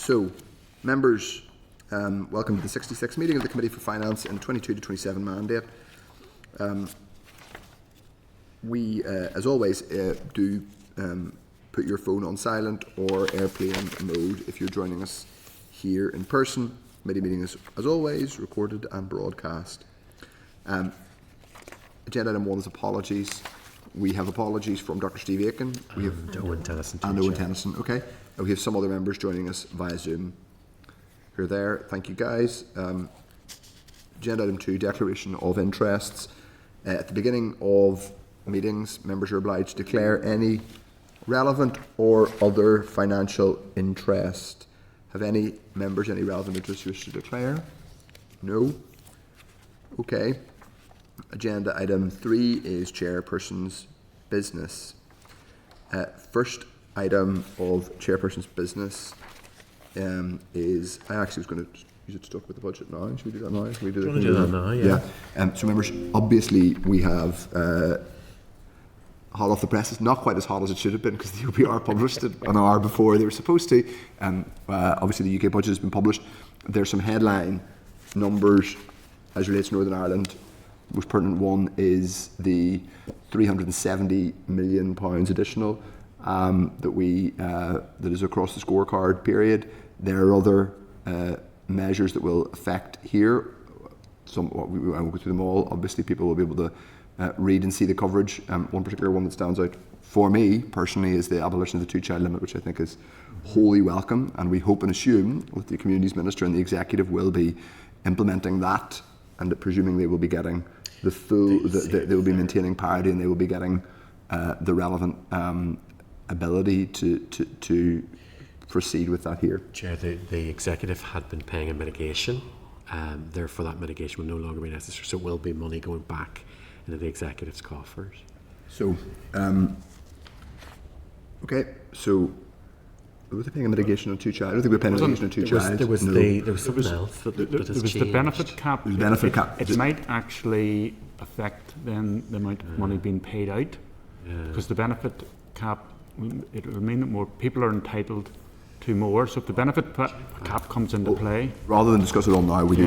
So, members, welcome to the 66th meeting of the Committee for Finance in 22 to 27 mandate. We, as always, do put your phone on silent or airplane mode if you're joining us here in person. Committee meeting is, as always, recorded and broadcast. Agenda item 1 is apologies. We have apologies from Dr. Steve Aiken. We have Owen Tennyson. And Owen Tennyson, okay. And we have some other members joining us via Zoom. Who are there. Thank you, guys. Agenda item 2, declaration of interests. At the beginning of meetings, members are obliged to declare any relevant or other financial interest. Have any members any relevant interest you wish to declare? No? Okay. Agenda item 3 is chairperson's business. First item of chairperson's business is, I actually was going to use it to talk about the budget now. Should we do that now? Should we do that now? Yeah. So members, obviously we have hot off the presses, not quite as hot as it should have been because the OPR published it an hour before they were supposed to. Obviously the UK budget has been published. There's some headline numbers as relates to Northern Ireland. The most pertinent one is the £370 million additional that is across the scorecard period. There are other measures that will affect here. I won't go through them all. Obviously, people will be able to read and see the coverage. One particular one that stands out for me personally is the abolition of the two-child limit, which I think is wholly welcome. And we hope and assume that the Communities Minister and the Executive will be implementing that, and that presuming they will be getting the full, they will be maintaining parity, and they will be getting the relevant ability to proceed with that here. Chair, the Executive had been paying a mitigation, therefore that mitigation will no longer be necessary, so it will be money going back into the Executive's coffers. So, okay, so were they paying a mitigation on two-child? I don't think we were paying a mitigation on two-child. There was something else that has There was changed. the benefit cap. There was the benefit cap. It might actually affect then the amount of money being paid out, because the benefit cap, it will mean that more people are entitled to more. So if the benefit cap comes into play, rather than discuss it all now, we'll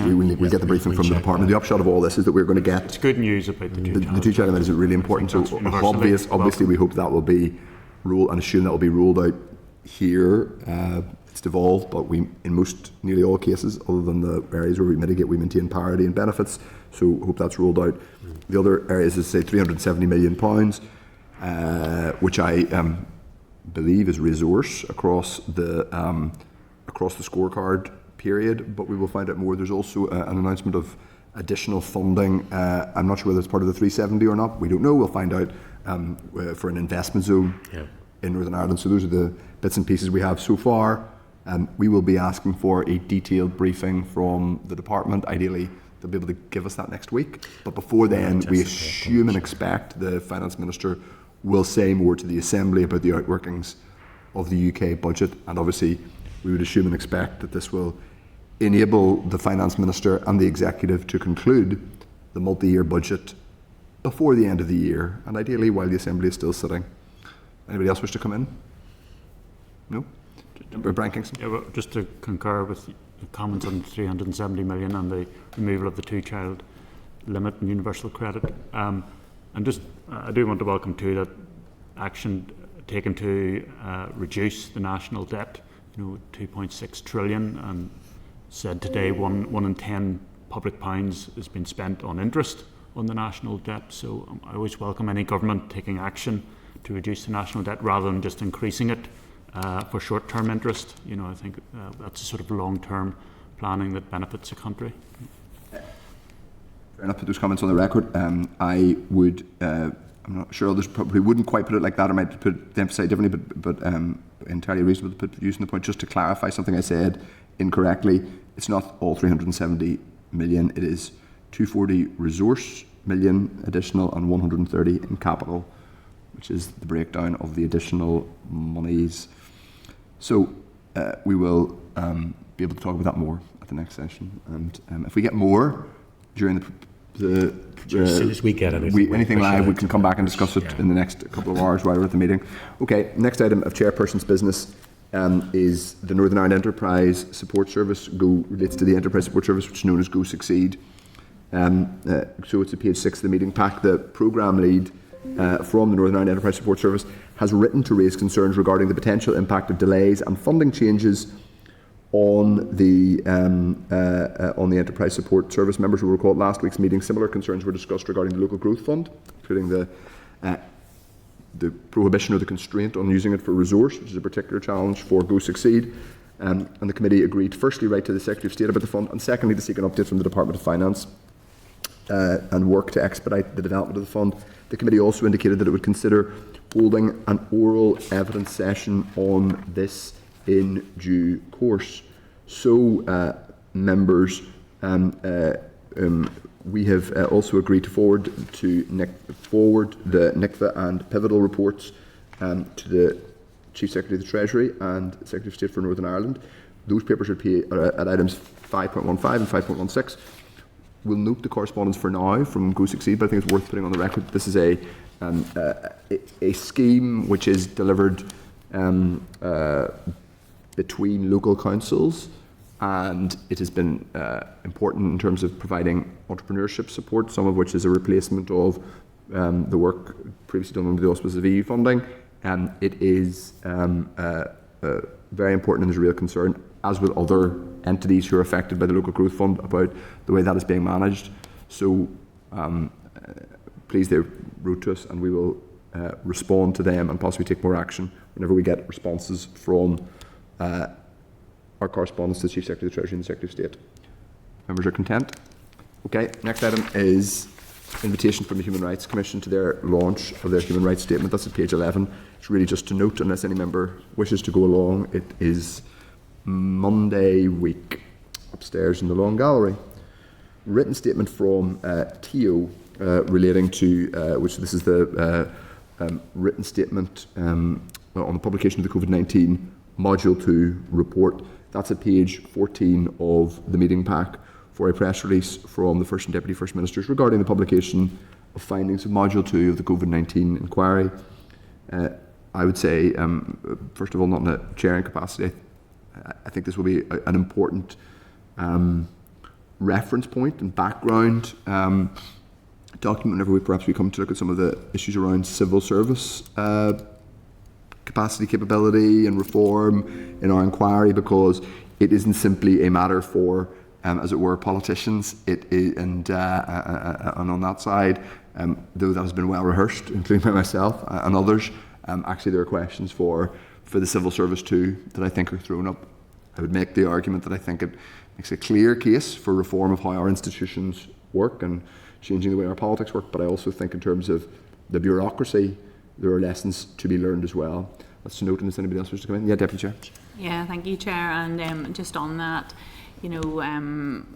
get the briefing from the department. The upshot of all this is that we're going to get. It's good news about the two-child. The two-child limit is really important. So obviously, we hope that will be ruled and assume that will be ruled out here. It's devolved, but we, in nearly all cases, other than the areas where we mitigate, we maintain parity and benefits. So hope that's ruled out. The other areas is, say, £370 million, which I believe is resource across the scorecard period, but we will find out more. There's also an announcement of additional funding. I'm not sure whether it's part of the 370 or not. We don't know. We'll find out for an investment zone in Northern Ireland. So those are the bits and pieces we have so far. We will be asking for a detailed briefing from the department. Ideally, they'll be able to give us that next week. But before then, we assume and expect the Finance Minister will say more to the Assembly about the outworkings of the UK budget. And obviously, we would assume and expect that this will enable the Finance Minister and the Executive to conclude the multi-year budget before the end of the year, and ideally while the Assembly is still sitting. Anybody else wish to come in? No? Brian Kingston? Yeah, well, just to concur with the comments on 370 million and the removal of the two-child limit and universal credit. And just, I do want to welcome too that action taken to reduce the national debt, 2.6 trillion, and said today one in 10 public pounds has been spent on interest on the national debt. So I always welcome any government taking action to reduce the national debt rather than just increasing it for short-term interest. I think that's a sort of long-term planning that benefits the country. Fair enough, put those comments on the record. I would, I'm not sure others probably wouldn't quite put it like that, or might put the emphasis differently, but entirely reasonable to put using the point. Just to clarify something I said incorrectly, it's not all 370 million, it is 240 resource million additional and 130 in capital, which is the breakdown of the additional monies. So we will be able to talk about that more at the next session, and if we get more during as soon as we get anything live, we can come back and discuss it in the next couple of hours while we're at the meeting. Okay, next item of chairperson's business is the Northern Ireland Enterprise Support Service. Relates to the Enterprise Support Service, which is known as Go Succeed. So it's at page 6 of the meeting pack. The programme lead from the Northern Ireland Enterprise Support Service has written to raise concerns regarding the potential impact of delays and funding changes on the Enterprise Support Service. Members will recall at last week's meeting similar concerns were discussed regarding the Local Growth Fund, including the prohibition or the constraint on using it for resource, which is a particular challenge for Go Succeed. And the committee agreed to firstly write to the Secretary of State about the fund, and secondly to seek an update from the Department of Finance and work to expedite the development of the fund. The committee also indicated that it would consider holding an oral evidence session on this in due course. So, members, we have also agreed to forward the NICFA and pivotal reports to the Chief Secretary of the Treasury and Secretary of State for Northern Ireland. Those papers are at items 5.15 and 5.16. We'll note the correspondence for now from Go Succeed, but I think it's worth putting on the record. This is a scheme which is delivered between local councils, and it has been important in terms of providing entrepreneurship support, some of which is a replacement of the work previously done under the auspices of EU funding. It is very important, and there's a real concern, as with other entities who are affected by the Local Growth Fund, about the way that is being managed. So please, they wrote to us, and we will respond to them and possibly take more action whenever we get responses from our correspondence to the Chief Secretary of the Treasury and the Secretary of State. Members are content? Okay, next item is invitation from the Human Rights Commission to their launch of their Human Rights Statement. That's at page 11. It's really just to note, unless any member wishes to go along, it is Monday week upstairs in the Long Gallery. Written statement from TO relating to, which this is the written statement on the publication of the COVID-19 Module 2 report. That's at page 14 of the meeting pack, for a press release from the First and Deputy First Ministers regarding the publication of findings of Module 2 of the COVID-19 inquiry. I would say, first of all, not in a chairing capacity, I think this will be an important reference point and background document whenever we come to look at some of the issues around civil service capacity, capability and reform in our inquiry, because it isn't simply a matter for, as it were, politicians. It is, and on that side, though that has been well rehearsed, including by myself and others, actually there are questions for the civil service too that I think are thrown up. I would make the argument that I think it makes a clear case for reform of how our institutions work and changing the way our politics work, but I also think in terms of the bureaucracy, there are lessons to be learned as well. That's to note, unless anybody else wishes to come in. Yeah, Deputy Chair. Yeah, thank you, Chair. And just on that, you know,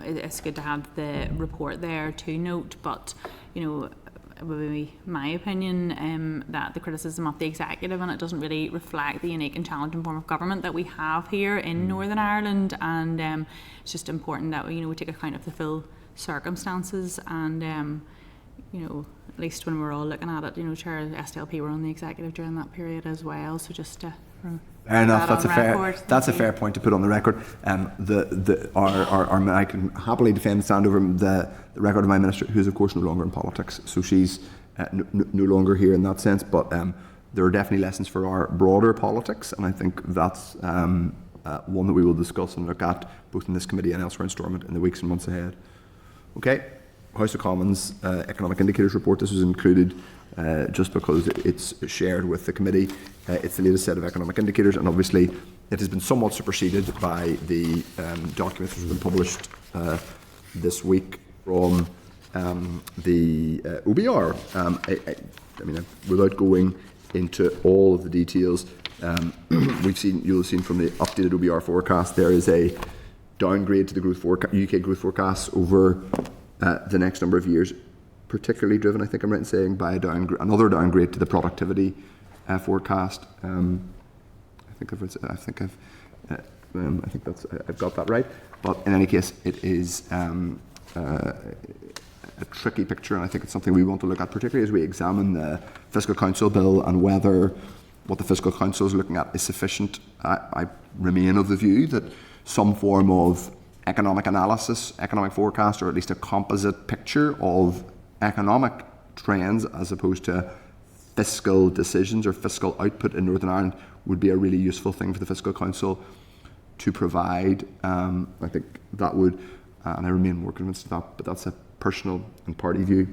it's good to have the report there to note, but, you know, it would be my opinion that the criticism of the executive, and it doesn't really reflect the unique and challenging form of government that we have here in Northern Ireland, and it's just important that we take account of the full circumstances, and you know, at least when we're all looking at it, Chair, SDLP were on the executive during that period as well, so just to fair enough. That's a fair point to put on the record. I can happily defend and stand over the record of my minister, who is of course no longer in politics. So she's no longer here in that sense. But there are definitely lessons for our broader politics, and I think that's one that we will discuss and look at both in this committee and elsewhere in Stormont in the weeks and months ahead. Okay, House of Commons Economic Indicators Report. This was included just because it's shared with the committee. It's the latest set of economic indicators, and obviously it has been somewhat superseded by the document that has been published this week from the OBR. I mean, without going into all of the details, you'll have seen from the updated OBR forecast there is a downgrade to the UK growth forecasts over the next number of years, particularly driven, I think I'm right in saying, by another downgrade to the productivity forecast. I think I've got that right. But in any case, it is a tricky picture, and I think it's something we want to look at, particularly as we examine the Fiscal Council bill and whether what the Fiscal Council is looking at is sufficient. I remain of the view that some form of economic analysis, economic forecast, or at least a composite picture of economic trends as opposed to fiscal decisions or fiscal output in Northern Ireland would be a really useful thing for the Fiscal Council to provide. I think that would, and I remain more convinced of that, but that's a personal and party view.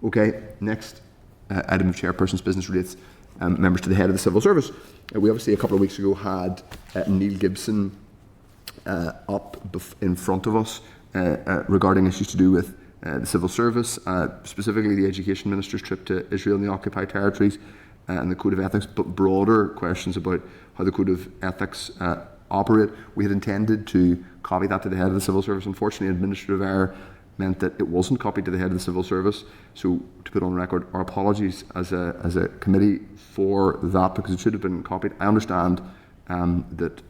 Okay, next item of chairperson's business relates members to the head of the civil service. We obviously a couple of weeks ago had Neil Gibson up in front of us regarding issues to do with the civil service, specifically the education minister's trip to Israel and the occupied territories and the code of ethics, but broader questions about how the code of ethics operate. We had intended to copy that to the head of the civil service. Unfortunately, administrative error meant that it wasn't copied to the head of the civil service. So to put on record, our apologies as a committee for that, because it should have been copied. I understand that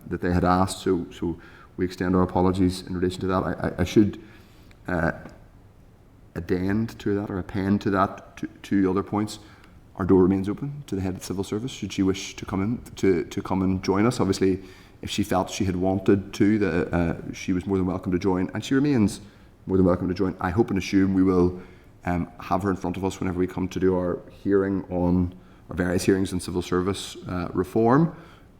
they had asked, so we extend our apologies in relation to that. I should append to that two other points. Our door remains open to the head of the civil service should she wish to come in to come and join us. Obviously, if she felt she had wanted to, she was more than welcome to join, and she remains more than welcome to join. I hope and assume we will have her in front of us whenever we come to do our hearing on our various hearings on civil service reform.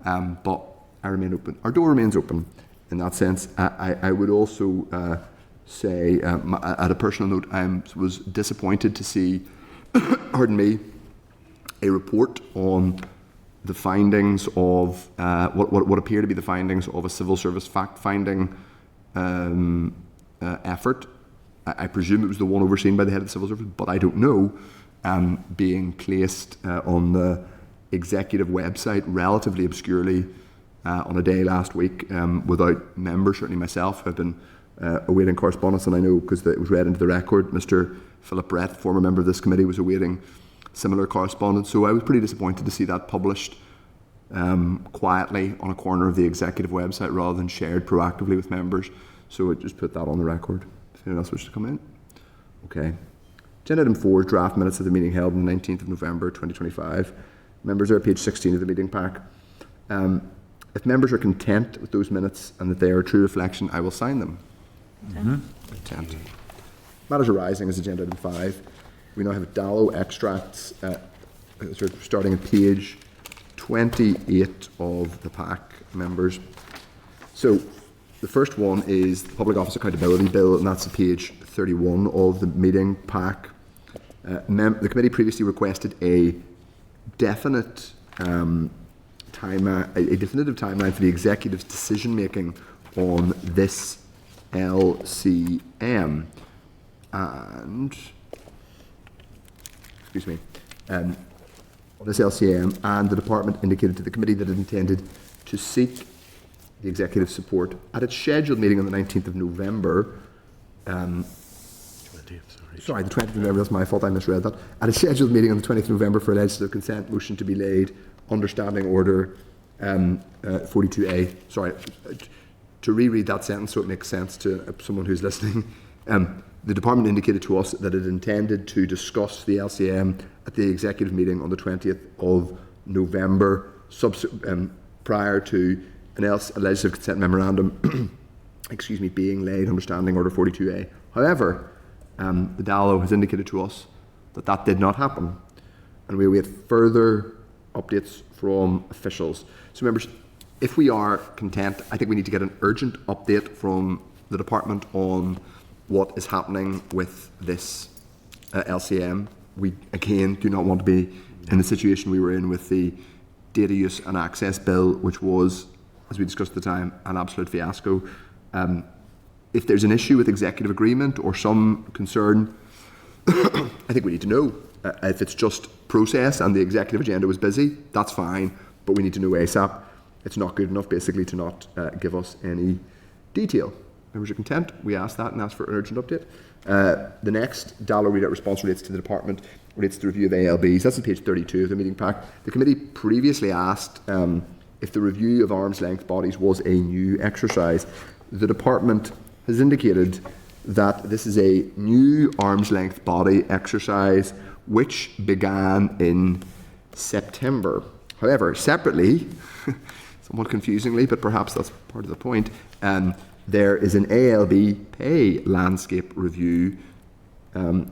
But I remain open. Our door remains open in that sense. I would also say, at a personal note, I was disappointed to see, pardon me, a report on the findings of what appear to be the findings of a civil service fact-finding effort. I presume it was the one overseen by the head of the civil service, but I don't know, being placed on the executive website relatively obscurely on a day last week without members, certainly myself, who have been awaiting correspondence, and I know because it was read into the record, Mr. Philip Brett, former member of this committee, was awaiting similar correspondence. So I was pretty disappointed to see that published quietly on a corner of the executive website rather than shared proactively with members. So I just put that on the record. If anyone else wishes to come in. Okay. Agenda item 4 is draft minutes of the meeting held on the 19th of November 2025. Members are at page 16 of the meeting pack. If members are content with those minutes and that they are a true reflection, I will sign them. Content. Matters arising is agenda item 5. We now have Dallow extracts starting at page 28 of the pack, members. So the first one is the Public Office Accountability Bill, and that's at page 31 of the meeting pack. The committee previously requested a definitive timeline for the executive's decision making on this LCM, and on this LCM, and the department indicated to the committee that it intended to seek the executive support at its scheduled meeting on the 19th of November. The 20th of November, that's my fault, I misread that. At a scheduled meeting on the 20th of November for a legislative consent motion to be laid under Standing Order 42A. Sorry, to reread that sentence so it makes sense to someone who's listening. The department indicated to us that it intended to discuss the LCM at the executive meeting on the 20th of November, prior to a legislative consent memorandum being laid under Standing Order 42A. However, the Dallow has indicated to us that that did not happen, and we await further updates from officials. So members, if we are content, I think we need to get an urgent update from the department on what is happening with this LCM. We, again, do not want to be in the situation we were in with the Data Use and Access Bill, which was, as we discussed at the time, an absolute fiasco. If there's an issue with executive agreement or some concern, I think we need to know. If it's just process and the executive agenda was busy, that's fine, but we need to know ASAP. It's not good enough, basically, to not give us any detail. Members are content. We asked that and asked for an urgent update. The next Dallow readout response relates to the department, relates to the review of ALBs. That's on page 32 of the meeting pack. The committee previously asked if the review of arm's length bodies was a new exercise. The department has indicated that this is a new arm's length body exercise which began in September. However, separately, somewhat confusingly, but perhaps that's part of the point, there is an ALB pay landscape review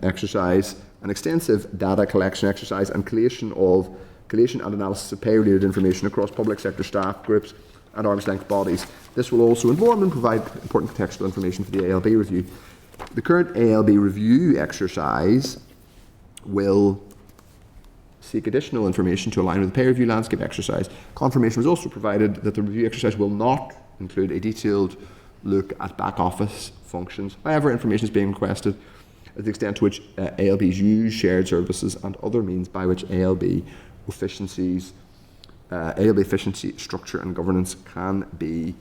exercise, an extensive data collection exercise and collation and analysis of pay-related information across public sector staff groups and arm's length bodies. This will also inform and provide important contextual information for the ALB review. The current ALB review exercise will seek additional information to align with the pay review landscape exercise. Confirmation was also provided that the review exercise will not include a detailed look at back office functions. However, information is being requested at the extent to which ALBs use shared services and other means by which ALB efficiency, structure and governance can be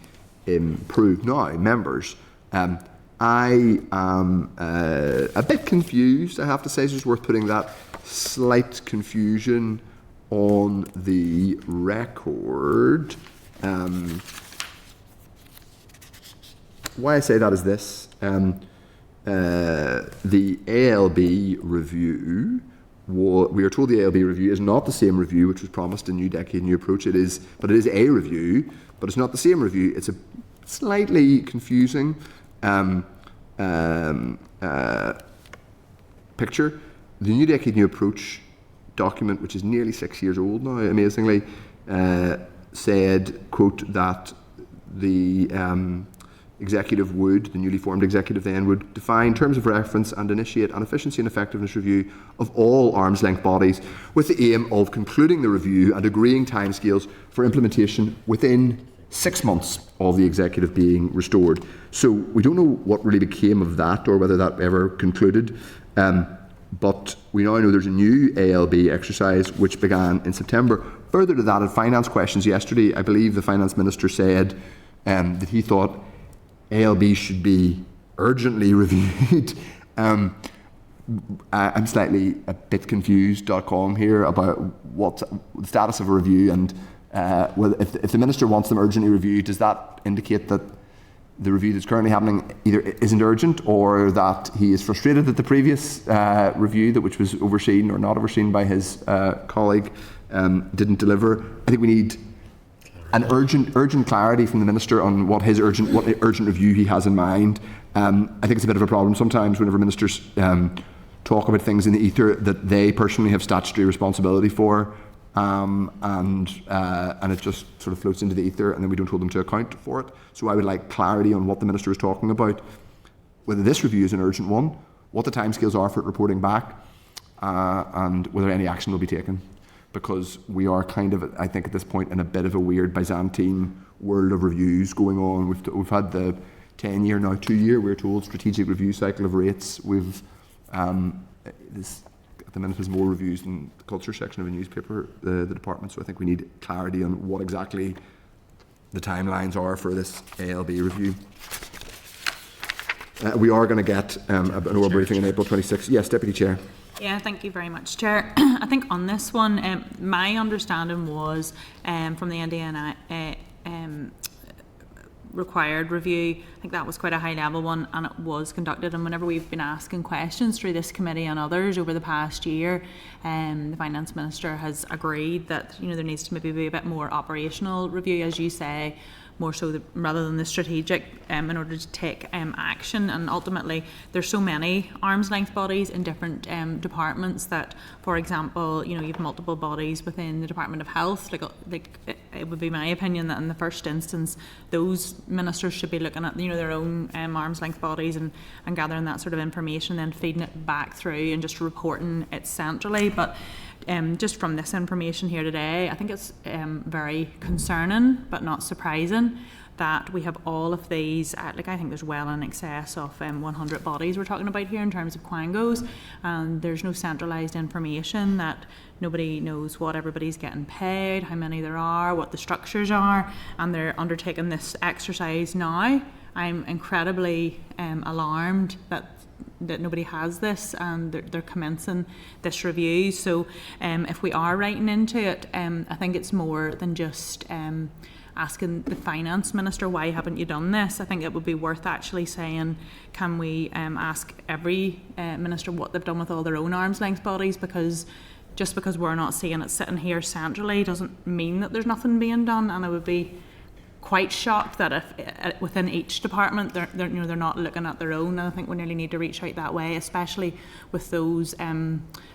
improved. Now, members, I am a bit confused, I have to say. So it's worth putting that slight confusion on the record. Why I say that is this. The ALB review, we are told the ALB review is not the same review which was promised in New Decade, New Approach. It is a review, but it's not the same review. It's a slightly confusing picture. The New Decade, New Approach document, which is nearly 6 years old now, amazingly, said, quote, that the executive would, the newly formed executive then, would define terms of reference and initiate an efficiency and effectiveness review of all arm's length bodies with the aim of concluding the review and agreeing timescales for implementation within 6 months of the executive being restored. So we don't know what really became of that or whether that ever concluded, but we now know there's a new ALB exercise which began in September. Further to that, at Finance Questions yesterday, I believe the Finance Minister said that he thought ALB should be urgently reviewed. I'm slightly a bit confused.com here about what the status of a review, and if the Minister wants them urgently reviewed, does that indicate that the review that's currently happening either isn't urgent, or that he is frustrated that the previous review, which was overseen or not overseen by his colleague, didn't deliver? I think we need an urgent clarity from the Minister on what urgent review he has in mind. I think it's a bit of a problem sometimes whenever ministers talk about things in the ether that they personally have statutory responsibility for, and it just sort of floats into the ether, and then we don't hold them to account for it. So I would like clarity on what the Minister is talking about, whether this review is an urgent one, what the timescales are for it reporting back, and whether any action will be taken. Because we are kind of, I think at this point, in a bit of a weird Byzantine world of reviews going on. We've had the 10-year, now 2-year, we're told, strategic review cycle of rates. We've, this, at the minute, has more reviews than the culture section of a newspaper, the department. So I think we need clarity on what exactly the timelines are for this ALB review. We are going to get an oral briefing on April 26th. Yes, Deputy Chair. Yeah, thank you very much, Chair. I think on this one, my understanding was from the NDNI required review, I think that was quite a high level one, and it was conducted. And whenever we've been asking questions through this committee and others over the past year, the Finance Minister has agreed that there needs to maybe be a bit more operational review, as you say, more so rather than the strategic, in order to take action. And ultimately there's so many arm's length bodies in different departments that, for example, you have multiple bodies within the Department of Health. Like it would be my opinion that in the first instance those ministers should be looking at their own arm's length bodies and gathering that sort of information, then feeding it back through and just reporting it centrally. But just from this information here today, I think it's very concerning but not surprising that we have all of these, I think there's well in excess of 100 bodies we're talking about here in terms of quangos, and there's no centralised information, that nobody knows what everybody's getting paid, how many there are, what the structures are, and they're undertaking this exercise now. I'm incredibly alarmed that nobody has this, and they're commencing this review. So if we are writing into it, I think it's more than just asking the finance minister, why haven't you done this? I think it would be worth actually saying, can we ask every minister what they've done with all their own arm's length bodies, because just because we're not seeing it sitting here centrally doesn't mean that there's nothing being done. And I would be quite shocked that if within each department they're not looking at their own. And I think we nearly need to reach out that way, especially with those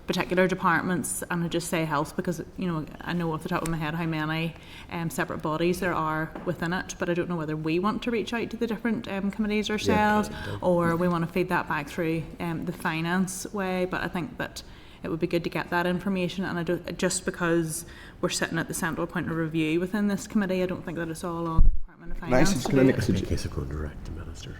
particular departments. And I just say health because I know off the top of my head how many separate bodies there are within it, but I don't know whether we want to reach out to the different committees ourselves, or we want to feed that back through the finance way. But I think that it would be good to get that information, and just because we're sitting at the central point of review within this committee, I don't think that it's all on the Department of Finance. Nice. Can I make a suggestion? In case of going direct to minister.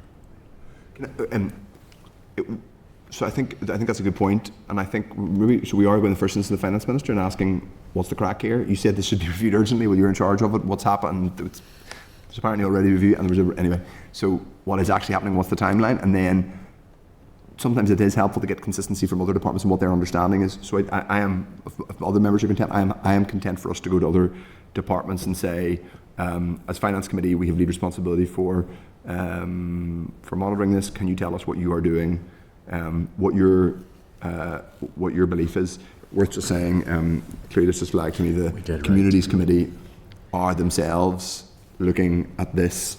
So I think that's a good point, and I think maybe we are going first into the finance minister and asking what's the crack here. You said this should be reviewed urgently. Well, you're in charge of it. What's happened? It's apparently already reviewed, and there was anyway. So what is actually happening? What's the timeline? And then sometimes it is helpful to get consistency from other departments and what their understanding is. So I am, if other members are content, I am content for us to go to other departments and say, as finance committee, we have lead responsibility for monitoring this. Can you tell us what you are doing, what your belief is? Worth just saying, clearly this just flagged to me, the communities committee are themselves looking at this,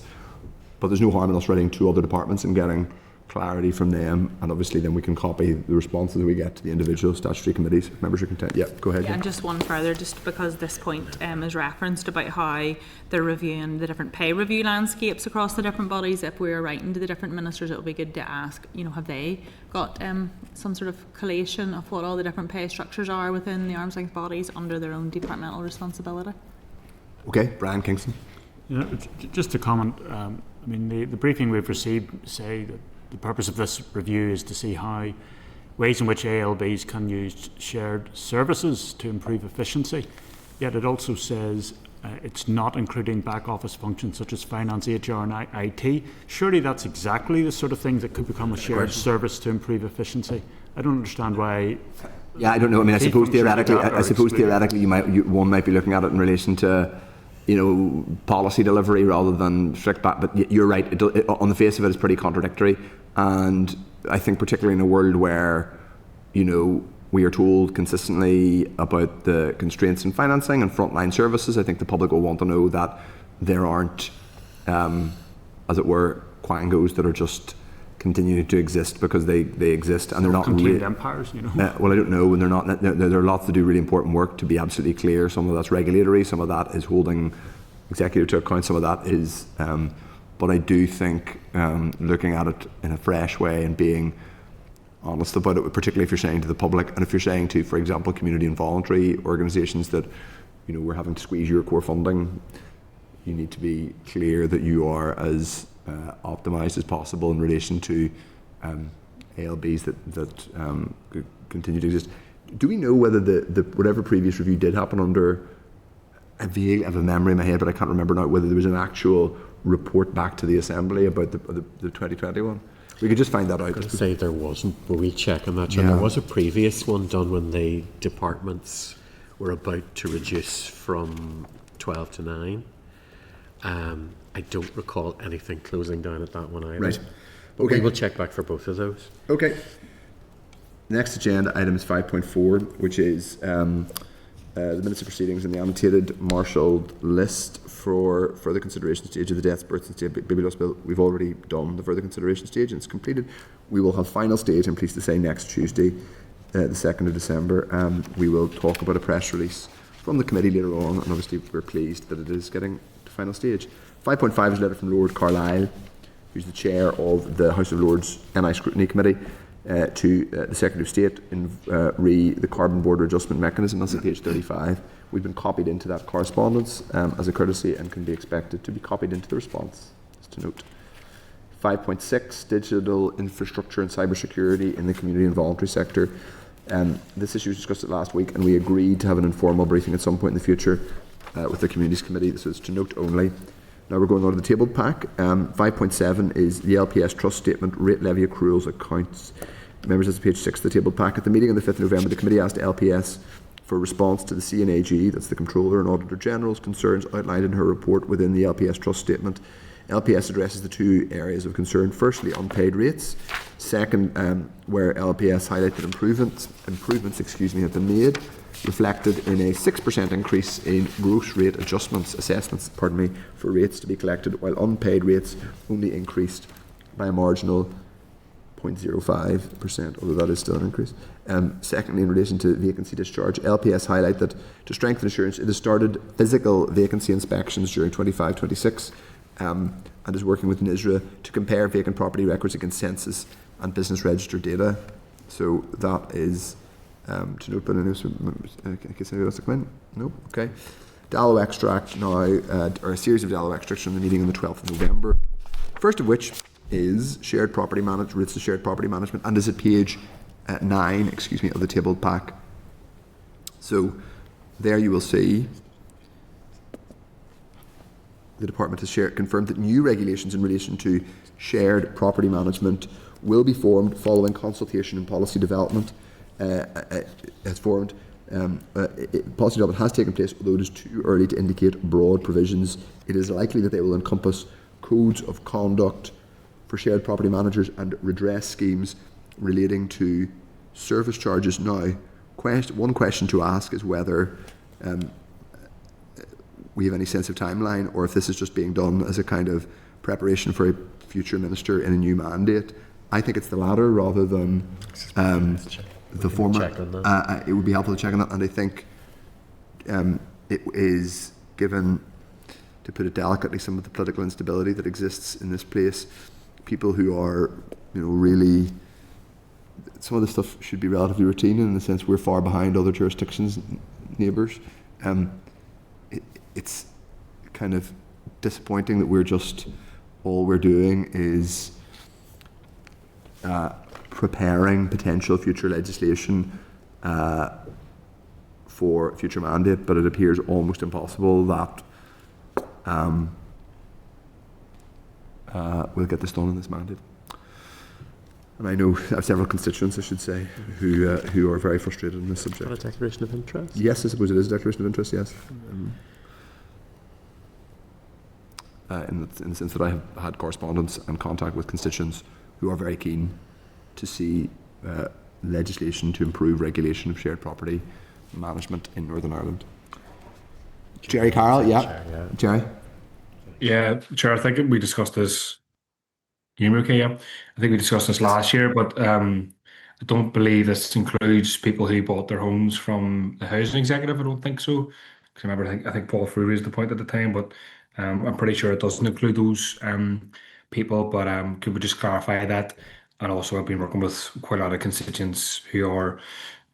but there's no harm in us writing to other departments and getting clarity from them, and obviously then we can copy the responses we get to the individual statutory committees. If members are content. Yeah, go ahead. Yeah, and just one further, just because this point is referenced about how they're reviewing the different pay review landscapes across the different bodies. If we're writing to the different ministers, it would be good to ask, have they got some sort of collation of what all the different pay structures are within the arm's length bodies under their own departmental responsibility? Okay, Brian Kingston. Just to comment, the briefing we've received say that the purpose of this review is to see how ways in which ALBs can use shared services to improve efficiency. Yet it also says it's not including back office functions such as finance, HR and IT. Surely that's exactly the sort of thing that could become a shared service to improve efficiency. I don't understand why. Yeah, I don't know. I suppose theoretically, one might be looking at it in relation to policy delivery rather than strict back. But you're right. On the face of it, it's pretty contradictory. And I think particularly in a world where, we are told consistently about the constraints in financing and frontline services, I think the public will want to know that there aren't, as it were, quangos that are just continuing to exist because they exist and they're not complete empires, well, I don't know, and they're not. There are lots to do really important work. To be absolutely clear, some of that's regulatory, some of that is holding executive to account, some of that is. But I do think looking at it in a fresh way and being honest about it, particularly if you're saying to the public and if you're saying to, for example, community and voluntary organisations that, we're having to squeeze your core funding, you need to be clear that you are as optimised as possible in relation to ALBs that continue to exist. Do we know whether the whatever previous review did happen under, I have a memory in my head, but I can't remember now, whether there was an actual report back to the Assembly about the 2021? We could just find that out. I was going to say there wasn't, but we check on that. Sure. There was a previous one done when the departments were about to reduce from 12 to 9. I don't recall anything closing down at that one either. Right. Okay. We will check back for both of those. Okay. Next agenda item is 5.4, which is the minutes of proceedings and the annotated marshalled list for further consideration stage of the deaths, births and state baby loss bill. We've already done the further consideration stage and it's completed. We will have final stage, I'm pleased to say, next Tuesday, the 2nd of December. We will talk about a press release from the committee later on, and obviously we're pleased that it is getting to final stage. 5.5 is a letter from Lord Carlisle, who's the chair of the House of Lords NI Scrutiny Committee, to the Secretary of State in the carbon border adjustment mechanism. That's at page 35. We've been copied into that correspondence as a courtesy and can be expected to be copied into the response, just to note. 5.6, digital infrastructure and cybersecurity in the community and voluntary sector. This issue was discussed last week, and we agreed to have an informal briefing at some point in the future with the Communities Committee. This is to note only. Now we're going on to the tabled pack. 5.7 is the LPS Trust Statement, Rate Levy Accruals Accounts. Members, this is page 6 of the tabled pack. At the meeting on the 5th of November, the committee asked LPS for response to the CNAG, that's the Controller and Auditor General's concerns outlined in her report within the LPS Trust Statement. LPS addresses the two areas of concern. Firstly, unpaid rates. Second, where LPS highlighted improvements have been made, reflected in a 6% increase in gross rate assessments, for rates to be collected, while unpaid rates only increased by a marginal 0.05%, although that is still an increase. Secondly, in relation to vacancy discharge, LPS highlight that to strengthen assurance, it has started physical vacancy inspections during 25-26 and is working with NISRA to compare vacant property records against census and business register data. So that is to note, but in case anybody wants to come in? No? Okay. Dallow extract now, or a series of Dallow extracts from the meeting on the 12th of November. First of which is shared property management, rates of shared property management, and is at page 9, of the tabled pack. So there you will see the department has confirmed that new regulations in relation to shared property management will be formed following consultation and policy development. Policy development has taken place, although it is too early to indicate broad provisions. It is likely that they will encompass codes of conduct for shared property managers and redress schemes relating to service charges. Now, one question to ask is whether we have any sense of timeline, or if this is just being done as a kind of preparation for a future minister in a new mandate. I think it's the latter rather than the former. It would be helpful to check on that, and I think it is, given, to put it delicately, some of the political instability that exists in this place. People who are, really, some of this stuff should be relatively routine in the sense we're far behind other jurisdictions, neighbours. It's kind of disappointing that all we're doing is preparing potential future legislation for future mandate, but it appears almost impossible that we'll get this done in this mandate. And I know I have several constituents, I should say, who are very frustrated in this subject. A declaration of interest? Yes, I suppose it is a declaration of interest, yes. In the sense that I have had correspondence and contact with constituents who are very keen to see legislation to improve regulation of shared property management in Northern Ireland. Jerry Carroll, yeah. Jerry? Yeah, Chair, I think we discussed this. Can you hear me okay? Yeah. I think we discussed this last year, but I don't believe this includes people who bought their homes from the housing executive. I don't think so. Because I think Paul Frew raised the point at the time, but I'm pretty sure it doesn't include those people. But could we just clarify that? And also, I've been working with quite a lot of constituents who are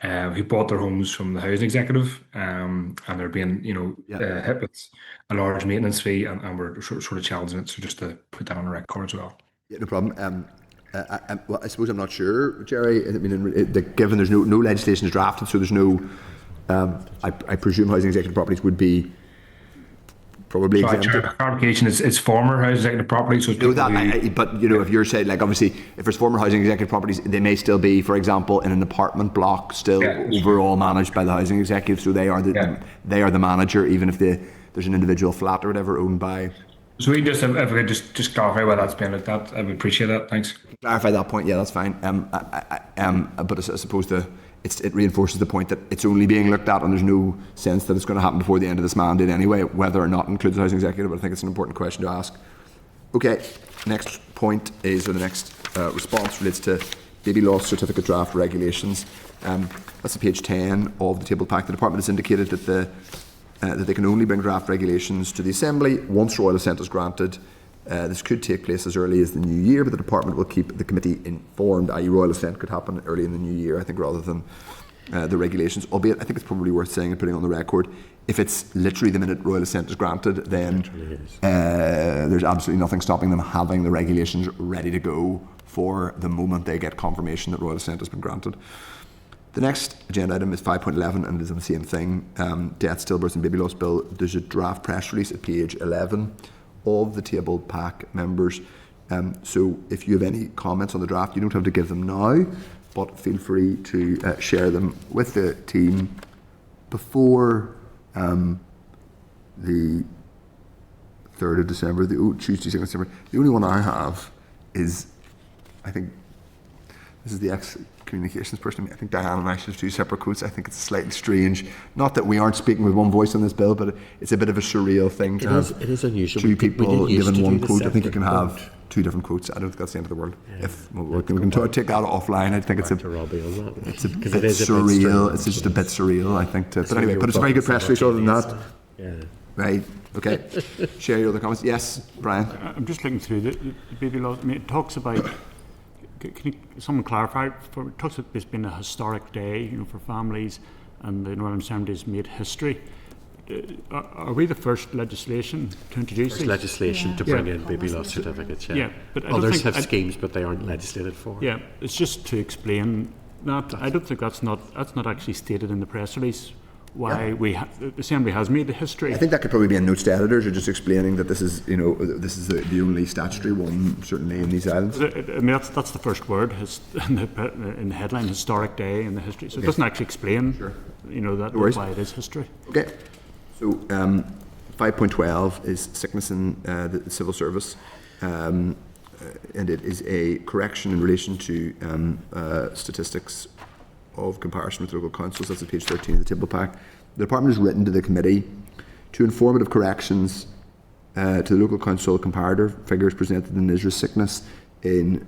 who bought their homes from the housing executive, and they're being hit with a large maintenance fee, and we're sort of challenging it. So just to put that on the record as well. Yeah, no problem. Well, I suppose I'm not sure, Jerry. I mean, given there's no legislation is drafted, so there's no. I presume housing executive properties would be probably exempted. Clarification: it's former housing executive properties. So but if you're saying, like, obviously, if it's former housing executive properties, they may still be, for example, in an apartment block, still overall managed by the housing executive. So they are the manager, even if there's an individual flat or whatever owned by. So we just, if we could just clarify why that's being looked at, I would appreciate that. Thanks. Clarify that point. Yeah, that's fine. But I suppose it reinforces the point that it's only being looked at, and there's no sense that it's going to happen before the end of this mandate anyway, whether or not it includes the housing executive. But I think it's an important question to ask. Okay, next point is, or the next response relates to baby loss certificate draft regulations. That's on page 10 of the table pack. The department has indicated that that they can only bring draft regulations to the Assembly once royal assent is granted. This could take place as early as the new year, but the department will keep the committee informed, i.e. royal assent could happen early in the new year, I think, rather than the regulations. Albeit, I think it's probably worth saying and putting on the record, if it's literally the minute royal assent is granted, then there's absolutely nothing stopping them having the regulations ready to go for the moment they get confirmation that royal assent has been granted. The next agenda item is 5.11, and it is on the same thing. Death, stillbirths and baby loss bill. There's a draft press release at page 11 of the table pack, members. So if you have any comments on the draft, you don't have to give them now, but feel free to share them with the team before the 3rd of December, Tuesday, 2nd of December, the only one I have is, I think, this is the ex-communications person. I think Diane and I should have 2 separate quotes. I think it's slightly strange. Not that we aren't speaking with one voice on this bill, but it's a bit of a surreal thing to have it is unusual. 2 people given one quote. I think you separate can have 2 different quotes. I don't think that's the end of the world. Yeah. If we can take that offline, I think it's a to Robbie on that one. it's a bit it is surreal. A bit It's just a bit surreal, I think. But anyway, we but it's a very good press release. Other than that, Yeah. right? Okay. Share your other comments. Yes, Brian. I'm just looking through the baby laws. I mean, it talks about. Can someone clarify? It talks about this being a historic day, for families, and the Northern Assembly's made history. Are we the first legislation to introduce First these? legislation to bring in baby loss certificates. Yeah, but I don't others think- have schemes, but they aren't legislated for. Yeah, it's just to explain that. I don't think that's not actually stated in the press release. Why the Assembly has made the history. I think that could probably be in notes to editors, or just explaining that this is, this is the only statutory one, certainly in these islands. I mean, that's the first word in the headline, historic day in the history. So it doesn't actually explain, that worries. why it is history. Okay. So 5.12 is sickness in the civil service, and it is a correction in relation to statistics of comparison with local councils. That's at page 13 of the table pack. The department has written to the committee to informative corrections to the local council comparator figures presented in ISRA sickness in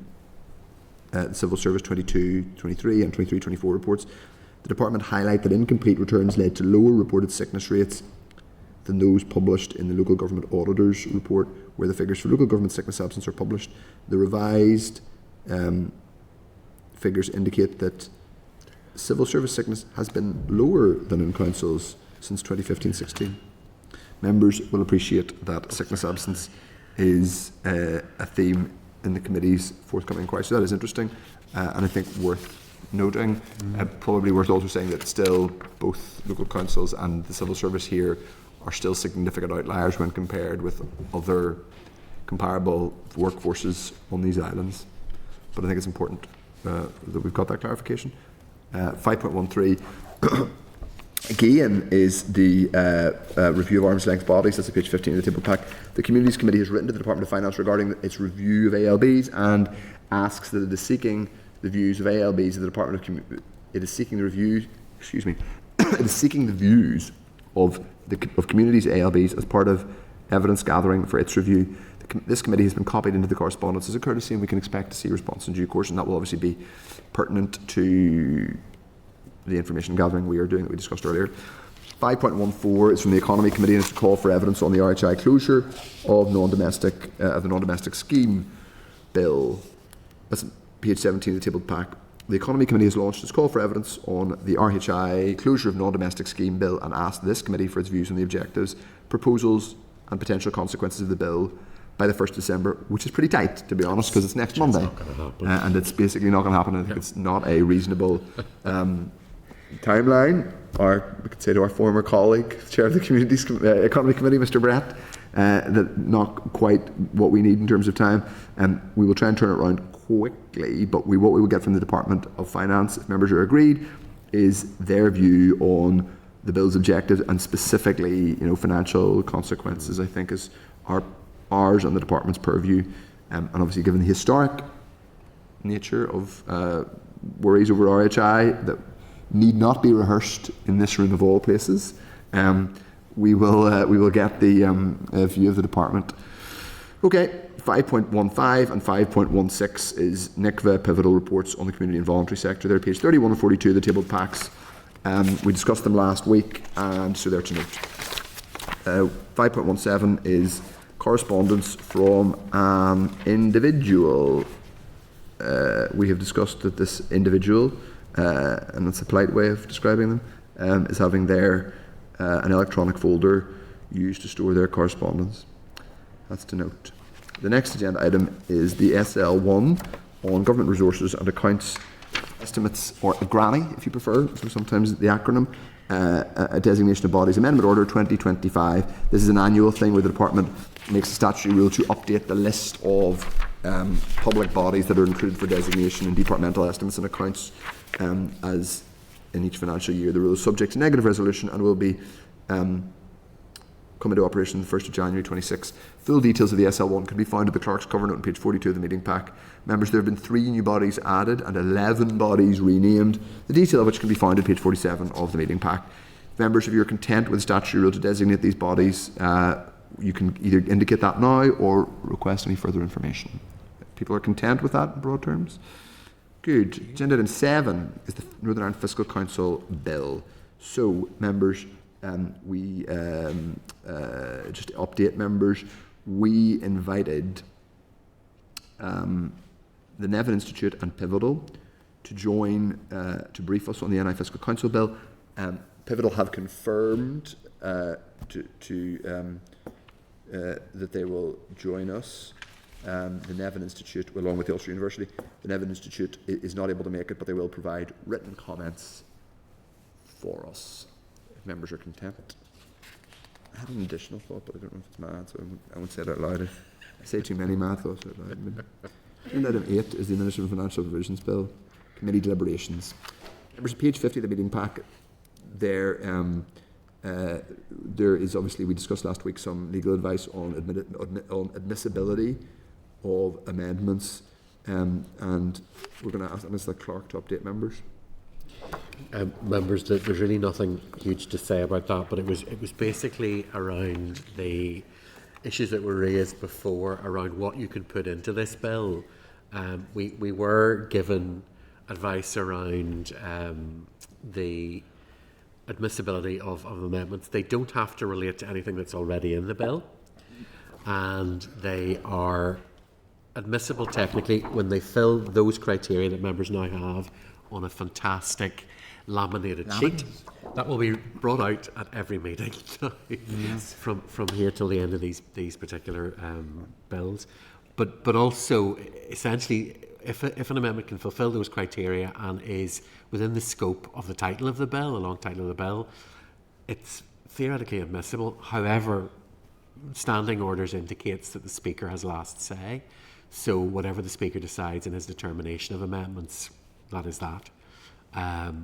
the civil service 22-23 and 23-24 reports. The department highlight that incomplete returns led to lower reported sickness rates than those published in the local government auditor's report, where the figures for local government sickness absence are published. The revised figures indicate that civil service sickness has been lower than in councils since 2015-16. Members will appreciate that sickness absence is a theme in the committee's forthcoming inquiry. So that is interesting, and I think worth noting. Probably worth also saying that still both local councils and the civil service here are still significant outliers when compared with other comparable workforces on these islands. But I think it's important that we've got that clarification. 5.13 again is the review of arm's length bodies. That's at page 15 of the table pack. The Communities Committee has written to the Department of Finance regarding its review of ALBs and asks that it is seeking the views of ALBs of the Department of it is seeking the review. Excuse me. It is seeking the views of communities ALBs as part of evidence gathering for its review. This committee has been copied into the correspondence as a courtesy, and we can expect to see a response in due course, and that will obviously be pertinent to the information gathering we are doing that we discussed earlier. 5.14 is from the Economy Committee, and it's a call for evidence on the RHI closure of the non-domestic scheme bill. That's page 17 of the tabled pack. The Economy Committee has launched its call for evidence on the RHI closure of non-domestic scheme bill and asked this committee for its views on the objectives, proposals and potential consequences of the bill by the 1st of December, which is pretty tight, to be honest, because it's next Monday. And it's basically not going to happen. I think it's not a reasonable timeline. Or we could say to our former colleague, Chair of the Economy Committee, Mr. Brett, that not quite what we need in terms of time. And we will try and turn it around quickly, but what we will get from the Department of Finance, if members are agreed, is their view on the bill's objectives and specifically, financial consequences, I think, is ours and the department's purview, and obviously given the historic nature of worries over RHI that need not be rehearsed in this room of all places, we will get the view of the department. Okay, 5.15 and 5.16 is NICVA pivotal reports on the community and voluntary sector. They're page 31 and 42 of the tabled packs. We discussed them last week, and so they're to note. 5.17 is correspondence from an individual. We have discussed that this individual, and that's a polite way of describing them, is having an electronic folder used to store their correspondence. That's to note. The next agenda item is the SL1 on government resources and accounts estimates, or GRANI if you prefer, so sometimes the acronym, a designation of bodies, Amendment Order 2025. This is an annual thing where the department makes a statutory rule to update the list of public bodies that are included for designation in departmental estimates and accounts as in each financial year. The rule is subject to negative resolution and will be come into operation on the 1st of January 26. Full details of the SL1 can be found at the clerk's cover note on page 42 of the meeting pack. Members, there have been 3 new bodies added and 11 bodies renamed, the detail of which can be found at page 47 of the meeting pack. Members, if you're content with the statutory rule to designate these bodies, you can either indicate that now or request any further information. People are content with that in broad terms? Good. Agenda item 7 is the Northern Ireland Fiscal Council Bill. So, members, we just to update members, we invited the Nevin Institute and Pivotal to join to brief us on the NI Fiscal Council Bill. Pivotal have confirmed that they will join us. The Nevin Institute, along with the Ulster University, the Nevin Institute is not able to make it, but they will provide written comments for us. If members are content. I had an additional thought, but I don't know if it's math, so I won't say it out loud. I say too many math thoughts out loud. Item 8 is the Administrative and Financial Provisions Bill, Committee deliberations. Members, page 50 of the meeting pack, there is obviously, we discussed last week, some legal advice on admissibility of amendments, and we're going to ask the clerk to update members. Members, there's really nothing huge to say about that, but it was basically around the issues that were raised before around what you could put into this bill. We were given advice around the admissibility of amendments. They don't have to relate to anything that's already in the bill, and they are admissible technically when they fill those criteria that members now have on a fantastic laminated sheet that will be brought out at every meeting from here till the end of these particular bills. But also, essentially, if an amendment can fulfil those criteria and is within the scope of the title of the bill, the long title of the bill, it's theoretically admissible. However, standing orders indicates that the Speaker has last say. So whatever the Speaker decides in his determination of amendments, that is that.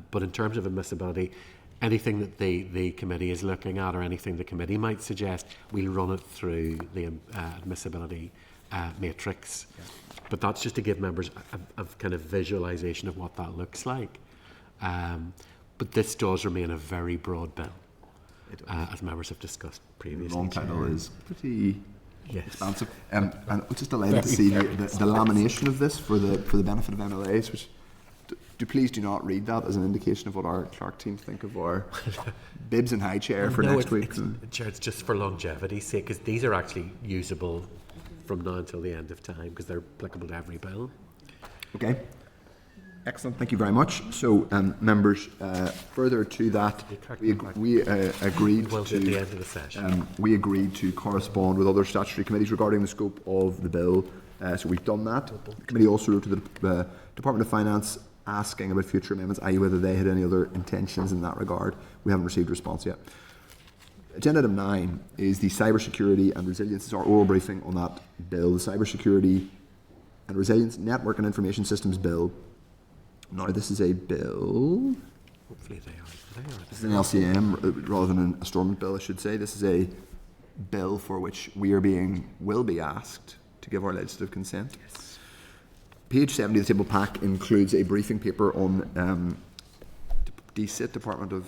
But in terms of admissibility, anything that the committee is looking at or anything the committee might suggest, we'll run it through the admissibility matrix. Yeah. But that's just to give members a kind of visualisation of what that looks like. But this does remain a very broad bill, as members have discussed previously. The long title is pretty expansive. And just delighted to see the lamination of this for the benefit of MLAs, which please do not read that as an indication of what our clerk teams think of our bibs and high chair for next week. It's just for longevity's sake, because these are actually usable from now until the end of time, because they're applicable to every bill. Okay. Excellent. Thank you very much. So, members, further to that, we agreed to at the end of the session. We agreed to correspond with other statutory committees regarding the scope of the bill. So we've done that. The committee also wrote to the Department of Finance asking about future amendments, i.e. whether they had any other intentions in that regard. We haven't received a response yet. Agenda item 9 is the Cybersecurity and Resilience. This is our oral briefing on that bill, the Cybersecurity and Resilience Network and Information Systems Bill. Now, this is a bill. Hopefully they are. This is an LCM rather than an installment bill, I should say. This is a bill for which will be asked to give our legislative consent. Yes. Page 70 of the table pack includes a briefing paper on DSIT, Department of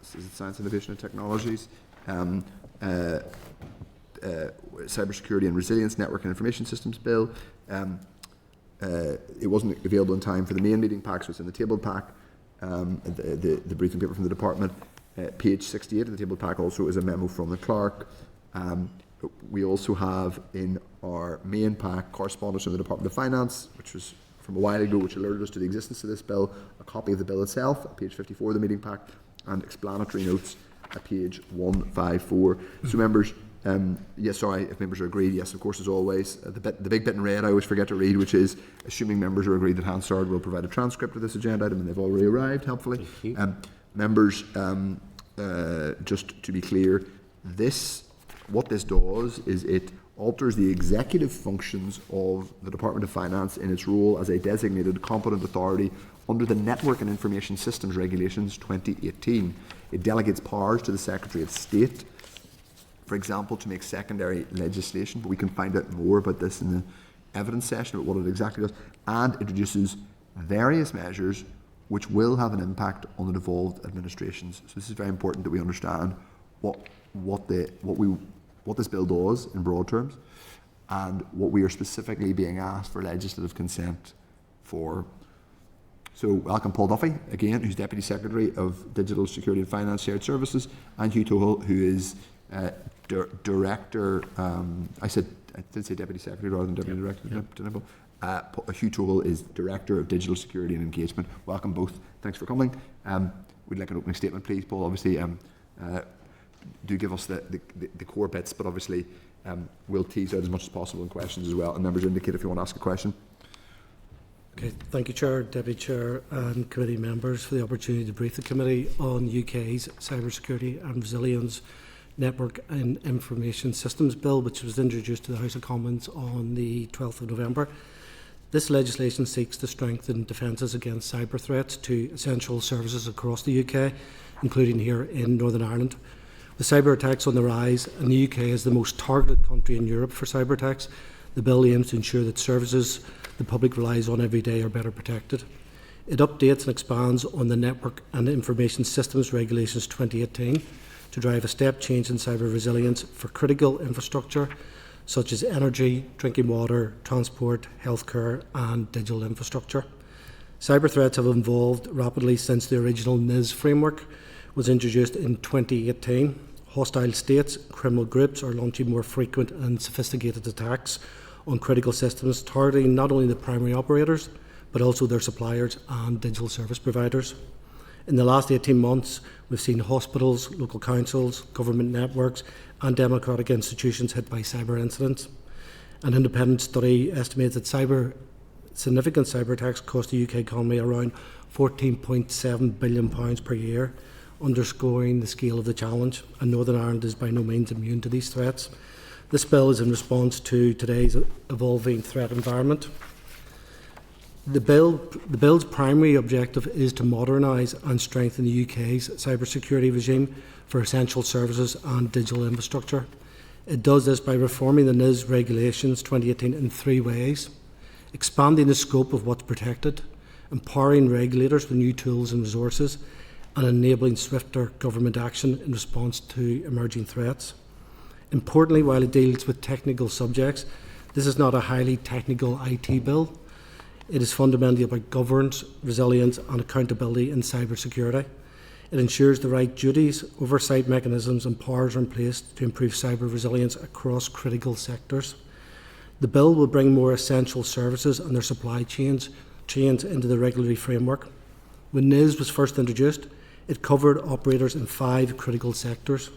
Science, Innovation and Technologies, Cybersecurity and Resilience Network and Information Systems Bill. It wasn't available in time for the main meeting pack, so it's in the table pack. The briefing paper from the department. Page 68 of the table pack also is a memo from the clerk. We also have in our main pack correspondence from the Department of Finance, which was from a while ago, which alerted us to the existence of this bill, a copy of the bill itself at page 54 of the meeting pack, and explanatory notes at page 154. So members, yes, sorry, if members are agreed, yes, of course, as always. The big bit in red I always forget to read, which is, assuming members are agreed that Hansard will provide a transcript of this agenda item, and they've already arrived, helpfully. Members, just to be clear, what this does is it alters the executive functions of the Department of Finance in its role as a designated competent authority under the Network and Information Systems Regulations 2018. It delegates powers to the Secretary of State, for example, to make secondary legislation, but we can find out more about this in the evidence session about what it exactly does, and introduces various measures which will have an impact on the devolved administrations. So this is very important that we understand what this bill does in broad terms, and what we are specifically being asked for legislative consent for. So welcome Paul Duffy, again, who's Deputy Secretary of Digital Security and Finance Shared Services, and Hugh Tohill, who is Director, I did say Deputy Secretary rather than Deputy Director. Hugh Tohill is Director of Digital Security and Engagement. Welcome both. Thanks for coming. We'd like an opening statement, please, Paul. Obviously, do give us the core bits, but obviously we'll tease out as much as possible in questions as well. And members indicate if you want to ask a question. Okay, thank you, Chair, Deputy Chair and committee members for the opportunity to brief the committee on UK's Cybersecurity and Resilience Network and Information Systems Bill, which was introduced to the House of Commons on the 12th of November. This legislation seeks to strengthen defences against cyber threats to essential services across the UK, including here in Northern Ireland. With cyber attacks on the rise, and the UK is the most targeted country in Europe for cyber attacks, the bill aims to ensure that services the public relies on every day are better protected. It updates and expands on the Network and Information Systems Regulations 2018 to drive a step change in cyber resilience for critical infrastructure such as energy, drinking water, transport, healthcare and digital infrastructure. Cyber threats have evolved rapidly since the original NIS framework was introduced in 2018. Hostile states, criminal groups are launching more frequent and sophisticated attacks on critical systems, targeting not only the primary operators, but also their suppliers and digital service providers. In the last 18 months, we've seen hospitals, local councils, government networks, and democratic institutions hit by cyber incidents. An independent study estimates that significant cyber attacks cost the UK economy around £14.7 billion per year, underscoring the scale of the challenge, and Northern Ireland is by no means immune to these threats. This bill is in response to today's evolving threat environment. The bill's primary objective is to modernise and strengthen the UK's cybersecurity regime for essential services and digital infrastructure. It does this by reforming the NIS Regulations 2018 in three ways: expanding the scope of what's protected, empowering regulators with new tools and resources, and enabling swifter government action in response to emerging threats. Importantly, while it deals with technical subjects, this is not a highly technical IT bill. It is fundamentally about governance, resilience and accountability in cybersecurity. It ensures the right duties, oversight mechanisms and powers are in place to improve cyber resilience across critical sectors. The bill will bring more essential services and their supply chains into the regulatory framework. When NIS was first introduced, it covered operators in 5 critical sectors: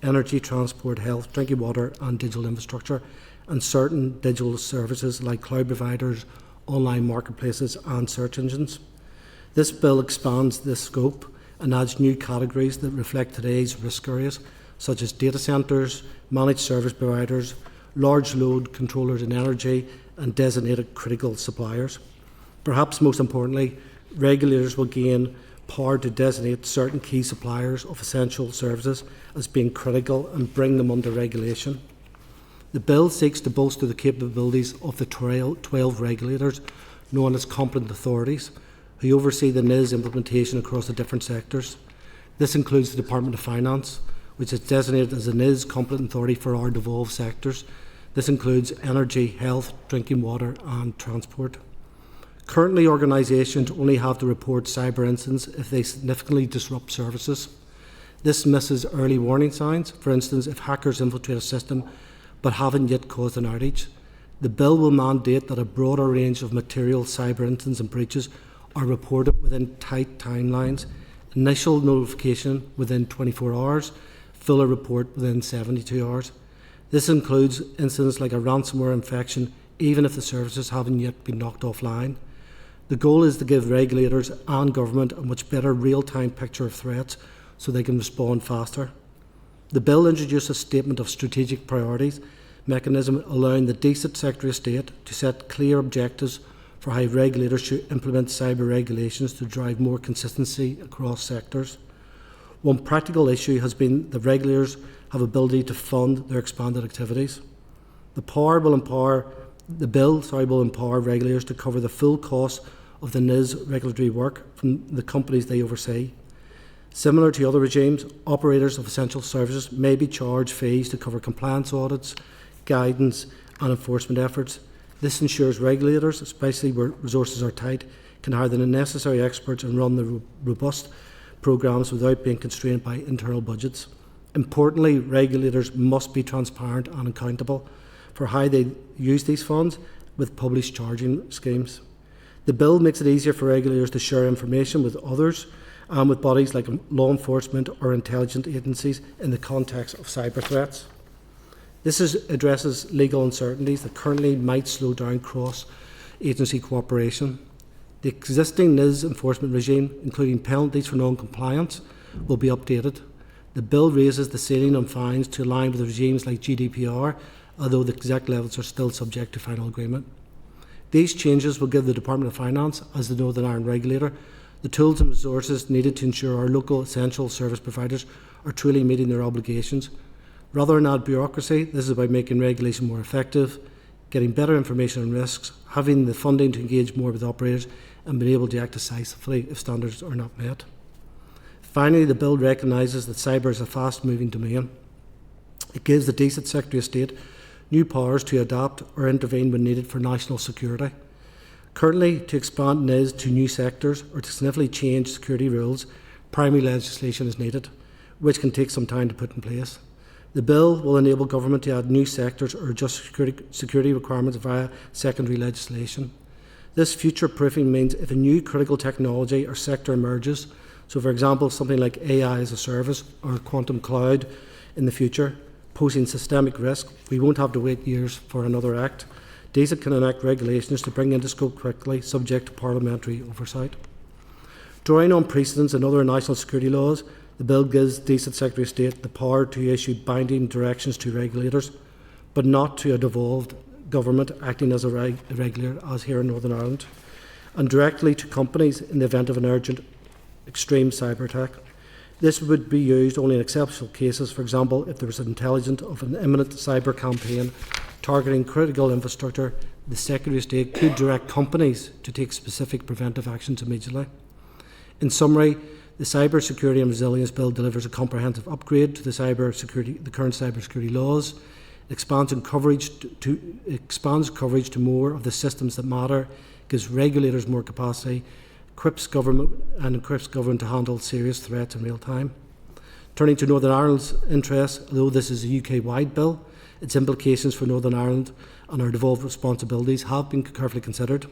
energy, transport, health, drinking water and digital infrastructure, and certain digital services like cloud providers, online marketplaces and search engines. This bill expands this scope and adds new categories that reflect today's risk areas, such as data centres, managed service providers, large load controllers in energy and designated critical suppliers. Perhaps most importantly, regulators will gain power to designate certain key suppliers of essential services as being critical and bring them under regulation. The bill seeks to bolster the capabilities of the 12 regulators known as competent authorities who oversee the NIS implementation across the different sectors. This includes the Department of Finance, which is designated as a NIS competent authority for our devolved sectors. This includes energy, health, drinking water and transport. Currently, organisations only have to report cyber incidents if they significantly disrupt services. This misses early warning signs, for instance, if hackers infiltrate a system but haven't yet caused an outage. The bill will mandate that a broader range of material cyber incidents and breaches are reported within tight timelines, initial notification within 24 hours, fuller report within 72 hours. This includes incidents like a ransomware infection, even if the services haven't yet been knocked offline. The goal is to give regulators and government a much better real-time picture of threats so they can respond faster. The bill introduces a statement of strategic priorities, mechanism allowing the decent Secretary of State to set clear objectives for how regulators should implement cyber regulations to drive more consistency across sectors. One practical issue has been that regulators have ability to fund their expanded activities. The bill will empower regulators to cover the full cost of the NIS regulatory work from the companies they oversee. Similar to other regimes, operators of essential services may be charged fees to cover compliance audits, guidance and enforcement efforts. This ensures regulators, especially where resources are tight, can hire the necessary experts and run the robust programmes without being constrained by internal budgets. Importantly, regulators must be transparent and accountable for how they use these funds with published charging schemes. The bill makes it easier for regulators to share information with others and with bodies like law enforcement or intelligence agencies in the context of cyber threats. This addresses legal uncertainties that currently might slow down cross-agency cooperation. The existing NIS enforcement regime, including penalties for non-compliance, will be updated. The bill raises the ceiling on fines to align with regimes like GDPR, although the exact levels are still subject to final agreement. These changes will give the Department of Finance, as the Northern Ireland regulator, the tools and resources needed to ensure our local essential service providers are truly meeting their obligations. Rather than add bureaucracy, this is about making regulation more effective, getting better information on risks, having the funding to engage more with operators, and being able to act decisively if standards are not met. Finally, the bill recognises that cyber is a fast-moving domain. It gives the decent Secretary of State new powers to adapt or intervene when needed for national security. Currently, to expand NIS to new sectors or to significantly change security rules, primary legislation is needed, which can take some time to put in place. The bill will enable government to add new sectors or adjust security requirements via secondary legislation. This future-proofing means if a new critical technology or sector emerges, so for example something like AI as a service or quantum cloud in the future, posing systemic risk, we won't have to wait years for another act. DESA can enact regulations to bring into scope quickly, subject to parliamentary oversight. Drawing on precedents in other national security laws, the bill gives DESA Secretary of State the power to issue binding directions to regulators, but not to a devolved government acting as a regulator, as here in Northern Ireland, and directly to companies in the event of an urgent, extreme cyber attack. This would be used only in exceptional cases, for example, if there was intelligence of an imminent cyber campaign targeting critical infrastructure, the Secretary of State could direct companies to take specific preventive actions immediately. In summary, the Cyber Security and Resilience Bill delivers a comprehensive upgrade to the current cybersecurity laws. It expands coverage to more of the systems that matter, gives regulators more capacity, equips government to handle serious threats in real time. Turning to Northern Ireland's interests, although this is a UK-wide bill, its implications for Northern Ireland and our devolved responsibilities have been carefully considered.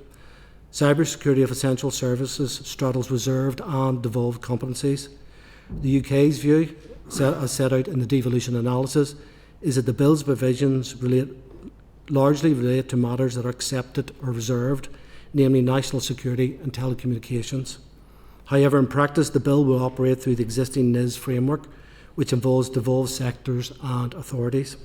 Cybersecurity of essential services straddles reserved and devolved competencies. The UK's view, as set out in the devolution analysis, is that the bill's provisions largely relate to matters that are accepted or reserved, namely national security and telecommunications. However, in practice, the bill will operate through the existing NIS framework, which involves devolved sectors and authorities.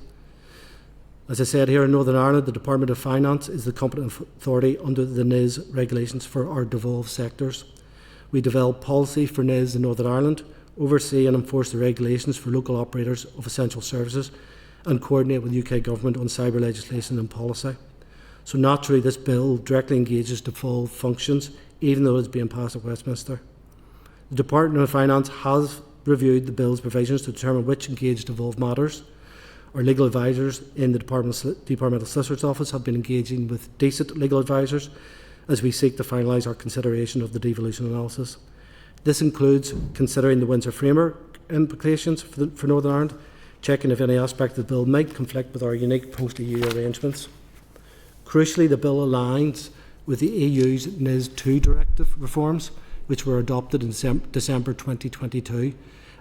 As I said, here in Northern Ireland, the Department of Finance is the competent authority under the NIS regulations for our devolved sectors. We develop policy for NIS in Northern Ireland, oversee and enforce the regulations for local operators of essential services, and coordinate with UK Government on cyber legislation and policy. So naturally, this bill directly engages devolved functions, even though it's being passed at Westminster. The Department of Finance has reviewed the bill's provisions to determine which engaged devolved matters. Our legal advisors in the Departmental Solicitor's Office have been engaging with decent legal advisors as we seek to finalise our consideration of the devolution analysis. This includes considering the Windsor framework implications for Northern Ireland, checking if any aspect of the bill might conflict with our unique post-EU arrangements. Crucially, the bill aligns with the EU's NIS 2 directive reforms, which were adopted in December 2022,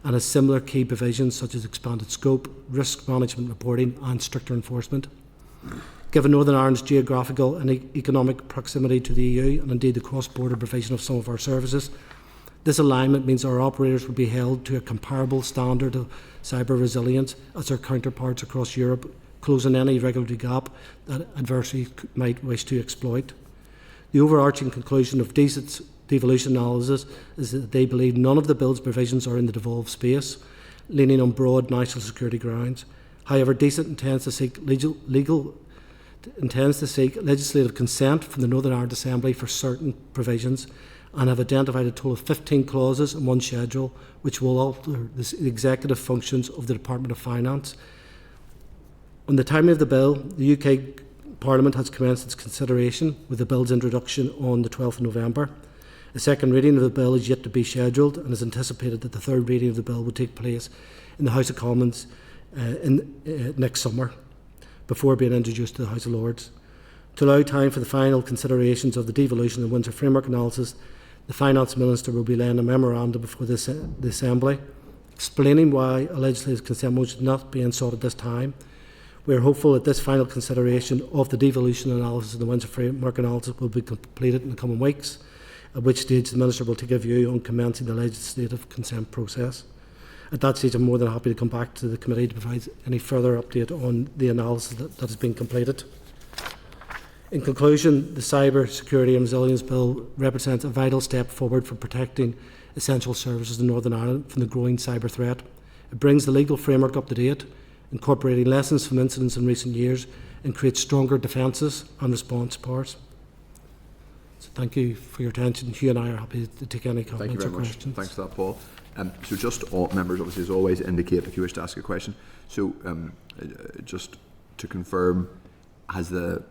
and has similar key provisions such as expanded scope, risk management reporting and stricter enforcement. Given Northern Ireland's geographical and economic proximity to the EU and indeed the cross-border provision of some of our services, this alignment means our operators will be held to a comparable standard of cyber resilience as their counterparts across Europe closing any regulatory gap that adversaries might wish to exploit. The overarching conclusion of DCIT's devolution analysis is that they believe none of the bill's provisions are in the devolved space, leaning on broad national security grounds. However, DCIT intends to seek legislative consent from the Northern Ireland Assembly for certain provisions, and have identified a total of 15 clauses in one schedule which will alter the executive functions of the Department of Finance. On the timing of the bill, the UK Parliament has commenced its consideration with the bill's introduction on the 12th of November. A second reading of the bill is yet to be scheduled, and is anticipated that the third reading of the bill will take place in the House of Commons next summer, before being introduced to the House of Lords. To allow time for the final considerations of the devolution and Windsor Framework analysis, the Finance Minister will be laying a memorandum before the Assembly, explaining why a legislative consent motion is not being sought at this time. We are hopeful that this final consideration of the devolution analysis and the Windsor Framework analysis will be completed in the coming weeks, at which stage the Minister will take a view on commencing the legislative consent process. At that stage, I'm more than happy to come back to the committee to provide any further update on the analysis that has been completed. In conclusion, the Cyber Security and Resilience Bill represents a vital step forward for protecting essential services in Northern Ireland from the growing cyber threat. It brings the legal framework up to date, incorporating lessons from incidents in recent years, and creates stronger defences and response powers. So thank you for your attention. Hugh and I are happy to take any comments or questions. Thanks for that, Paul. So just all members, obviously, as always, indicate if you wish to ask a question. So just to confirm, has the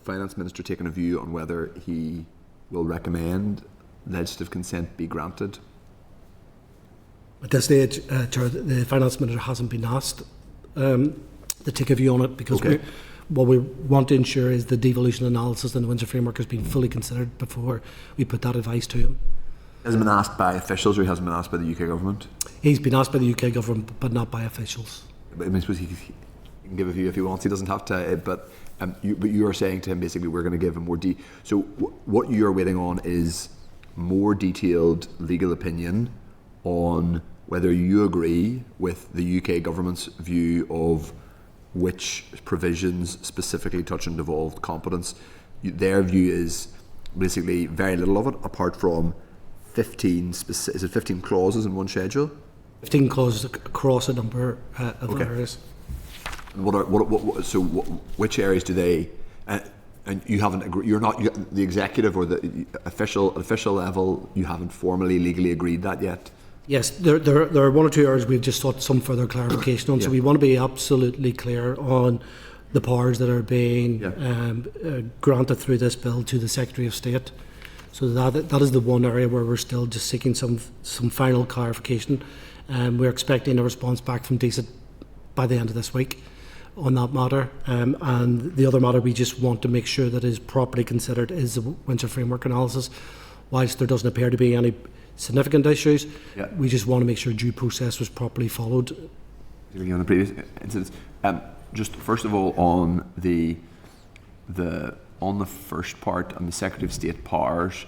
Finance Minister taken a view on whether he will recommend legislative consent be granted? At this stage, Chair, the Finance Minister hasn't been asked to take a view on it, because what we want to ensure is the devolution analysis and the Windsor Framework has been fully considered before we put that advice to him. He hasn't been asked by officials, or he hasn't been asked by the UK government? He's been asked by the UK government, but not by officials. But I suppose he can give a view if he wants. He doesn't have to. But you are saying to him, basically, we're going to give him more So what you're waiting on is more detailed legal opinion on whether you agree with the UK government's view of which provisions specifically touch on devolved competence. Their view is basically very little of it, apart from 15 clauses in one schedule? 15 clauses across a number of areas. And which areas do they? And you haven't agreed. The executive or the official level. You haven't formally legally agreed that yet. Yes, there are one or two areas we've just sought some further clarification on. So we want to be absolutely clear on the powers that are being granted through this bill to the Secretary of State. So that is the one area where we're still just seeking some final clarification. We're expecting a response back from DCIT by the end of this week on that matter. And the other matter we just want to make sure that is properly considered is the Windsor Framework analysis. Whilst there doesn't appear to be any significant issues, we just want to make sure due process was properly followed. On the previous incidents, just first of all on the first part, on the Secretary of State powers,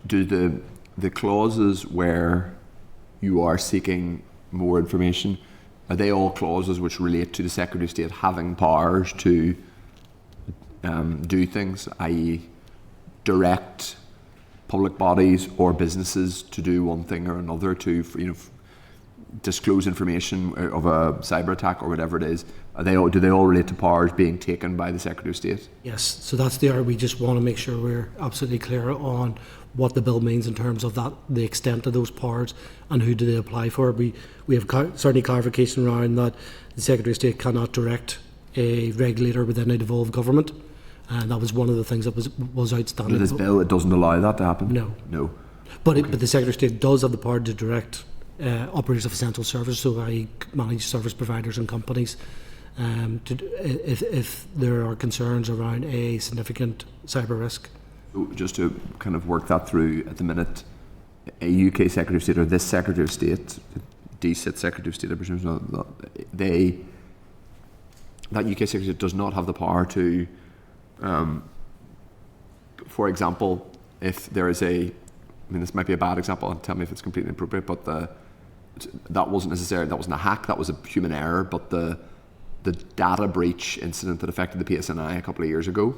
do the clauses where you are seeking more information, are they all clauses which relate to the Secretary of State having powers to do things, i.e. direct public bodies or businesses to do one thing or another, to disclose information of a cyber attack or whatever it is? Do they all relate to powers being taken by the Secretary of State? Yes, so that's the area we just want to make sure we're absolutely clear on what the bill means in terms of that, the extent of those powers and who do they apply for. We have certainly clarification around that the Secretary of State cannot direct a regulator within a devolved government, and that was one of the things that was outstanding. This bill, it doesn't allow that to happen? No. But the Secretary of State does have the power to direct operators of essential services, so I manage service providers and companies, if there are concerns around a significant cyber risk. So just to kind of work that through, at the minute, a UK Secretary of State or this Secretary of State, DCIT Secretary of State, I presume, that UK Secretary of State does not have the power to, for example, if there is this might be a bad example, and tell me if it's completely inappropriate, but that wasn't a hack, that was a human error, but the data breach incident that affected the PSNI a couple of years ago,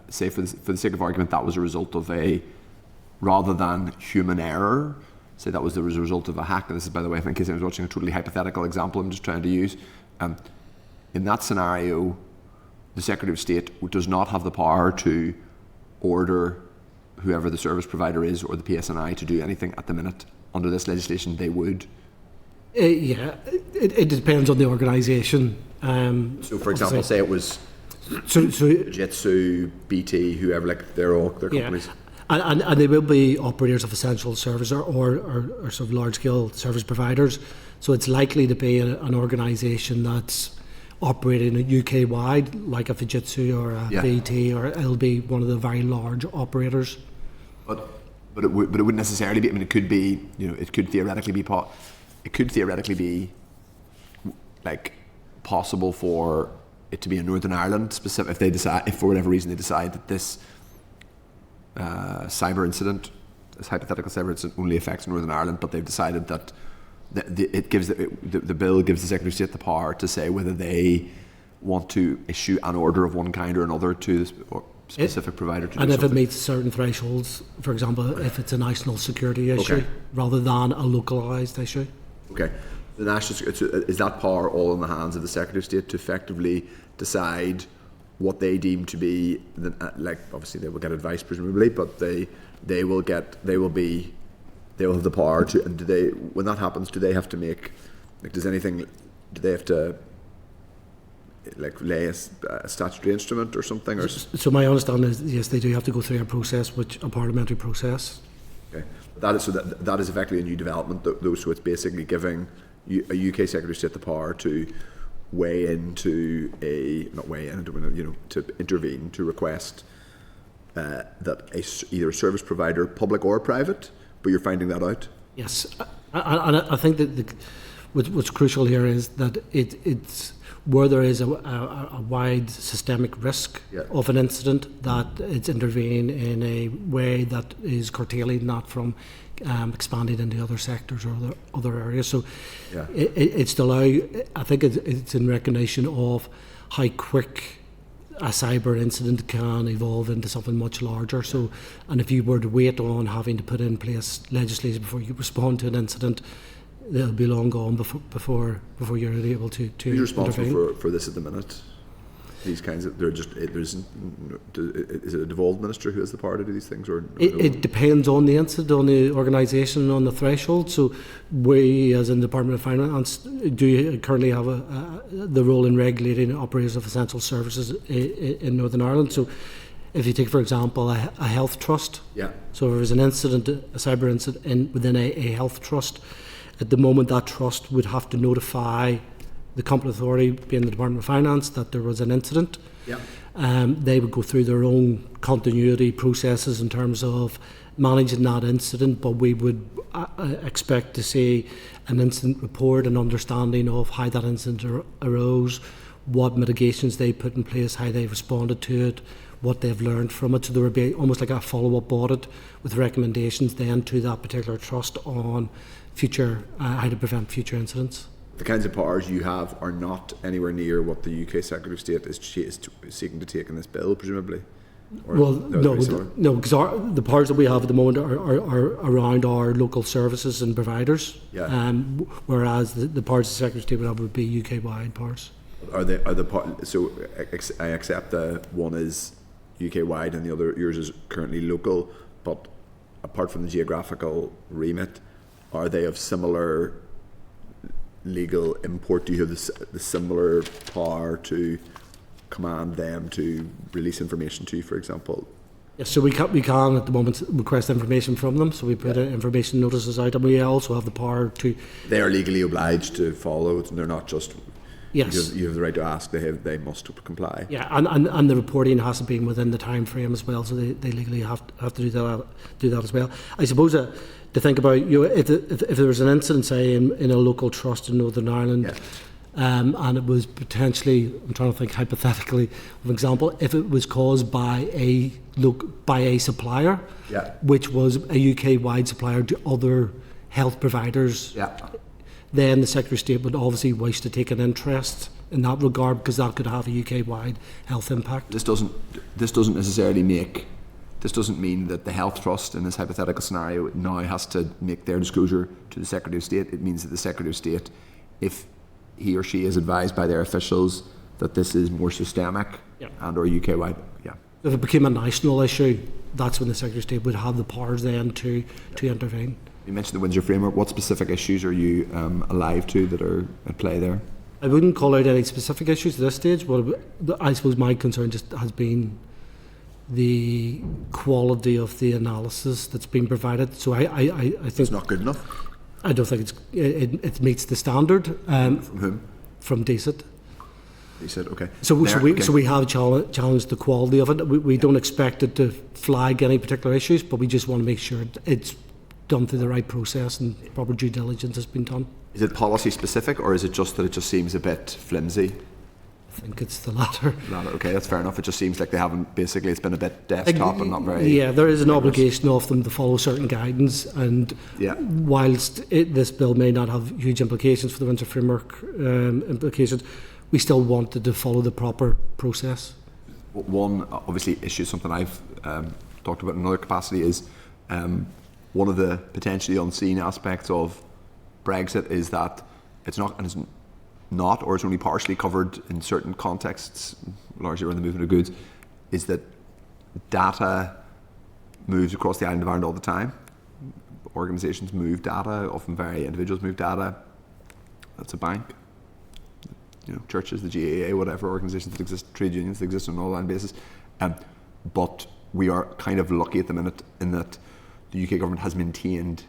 say for the sake of argument, that was a result of rather than human error, say that was the result of a hack. And this is, by the way, in case I was watching, a totally hypothetical example I'm just trying to use. In that scenario, the Secretary of State does not have the power to order whoever the service provider is or the PSNI to do anything at the minute. Under this legislation, they would. It depends on the organisation. So, for example, say it was Jitsu, BT, whoever, like they're companies. And they will be operators of essential services or sort of large-scale service providers. So it's likely to be an organisation that's operating UK-wide, like a Fujitsu or a BT, or it'll be one of the very large operators. But it wouldn't necessarily be. I mean, it could be. It could theoretically be like possible for it to be in Northern Ireland specific if they decide, if for whatever reason they decide that this cyber incident, this hypothetical cyber incident, only affects Northern Ireland, but they've decided that it gives the bill gives the Secretary of State the power to say whether they want to issue an order of one kind or another to the specific provider to do and if something. it meets certain thresholds, for example, if it's a national security issue rather than a localised issue. Okay. The national is that power all in the hands of the Secretary of State to effectively decide what they deem to be like, obviously they will get advice presumably, but they will have the power to, and when that happens, do they have to make, like, do they have to like lay a statutory instrument or something? Or so my understanding is, yes, they do have to go through a parliamentary process. Okay, that is effectively a new development, though. So it's basically giving a UK Secretary of State the power to to intervene, to request that either a service provider, public or private, but you're finding that out. Yes, and I think that what's crucial here is that it's where there is a wide systemic risk of an incident, that it's intervening in a way that is curtailing that from expanding into other sectors or other areas. So it's to allow, I think it's in recognition of how quick a cyber incident can evolve into something much larger. So, and if you were to wait on having to put in place legislation before you respond to an incident, they'll be long gone before you're able to Who's responsible for this at the minute? These kinds of, is it a devolved minister who has the power to do these things, or it depends on the incident, on the organisation, on the threshold. So we, as in the Department of Finance, do currently have the role in regulating operators of essential services in Northern Ireland. So if you take, for example, a health trust, so if there's an incident, a cyber incident within a health trust, at the moment that trust would have to notify the competent authority, being the Department of Finance, that there was an incident. They would go through their own continuity processes in terms of managing that incident, but we would expect to see an incident report, an understanding of how that incident arose, what mitigations they put in place, how they responded to it, what they've learned from it. So there would be almost like a follow-up audit with recommendations then to that particular trust on future, how to prevent future incidents. The kinds of powers you have are not anywhere near what the UK Secretary of State is seeking to take in this bill, presumably. Well, no, because the powers that we have at the moment are around our local services and providers. Whereas the powers the Secretary of State would have would be UK-wide powers. So I accept that one is UK-wide and the other, yours is currently local, but apart from the geographical remit, are they of similar legal import? Do you have the similar power to command them to release information to you, for example? Yes, so we can at the moment request information from them, so we put information notices out, and we also have the power to... They are legally obliged to follow it, and they're not just... Yes. You have the right to ask, they must comply. Yeah, and the reporting has to be within the time frame as well, so they legally have to do that as well. I suppose to think about, if there was an incident, say, in a local trust in Northern Ireland, and it was potentially, I'm trying to think hypothetically of an example, if it was caused by a supplier, which was a UK-wide supplier to other health providers then the Secretary of State would obviously wish to take an interest in that regard, because that could have a UK-wide health impact. This doesn't mean that the Health Trust in this hypothetical scenario now has to make their disclosure to the Secretary of State. It means that the Secretary of State, if he or she is advised by their officials that this is more systemic and or UK-wide, If it became a national issue, that's when the Secretary of State would have the powers then to intervene. You mentioned the Windsor Framework. What specific issues are you alive to that are at play there? I wouldn't call out any specific issues at this stage, but I suppose my concern just has been the quality of the analysis that's been provided. So I think It's not good enough. I don't think it meets the standard. From whom? From DCIT. He said, okay. So Okay. we have challenged the quality of it. We don't expect it to flag any particular issues, but we just want to make sure it's done through the right process and proper due diligence has been done. Is it policy specific, or is it just that it just seems a bit flimsy? I think it's the latter. Okay, that's fair enough. It just seems like they haven't, basically it's been a bit desktop and not very... Yeah, there is an rigorous. obligation of them to follow certain guidance, and whilst this bill may not have huge implications for the Windsor Framework implications, we still wanted to follow the proper process. One, obviously, issue, something I've talked about in another capacity, is one of the potentially unseen aspects of Brexit is that it's not, or it's only partially covered in certain contexts, largely around the movement of goods, is that data moves across the island of Ireland all the time. Organisations move data, often individuals move data. That's a bank. Churches, the GAA, whatever organisations that exist, trade unions that exist on an online basis. But we are kind of lucky at the minute in that the UK government has maintained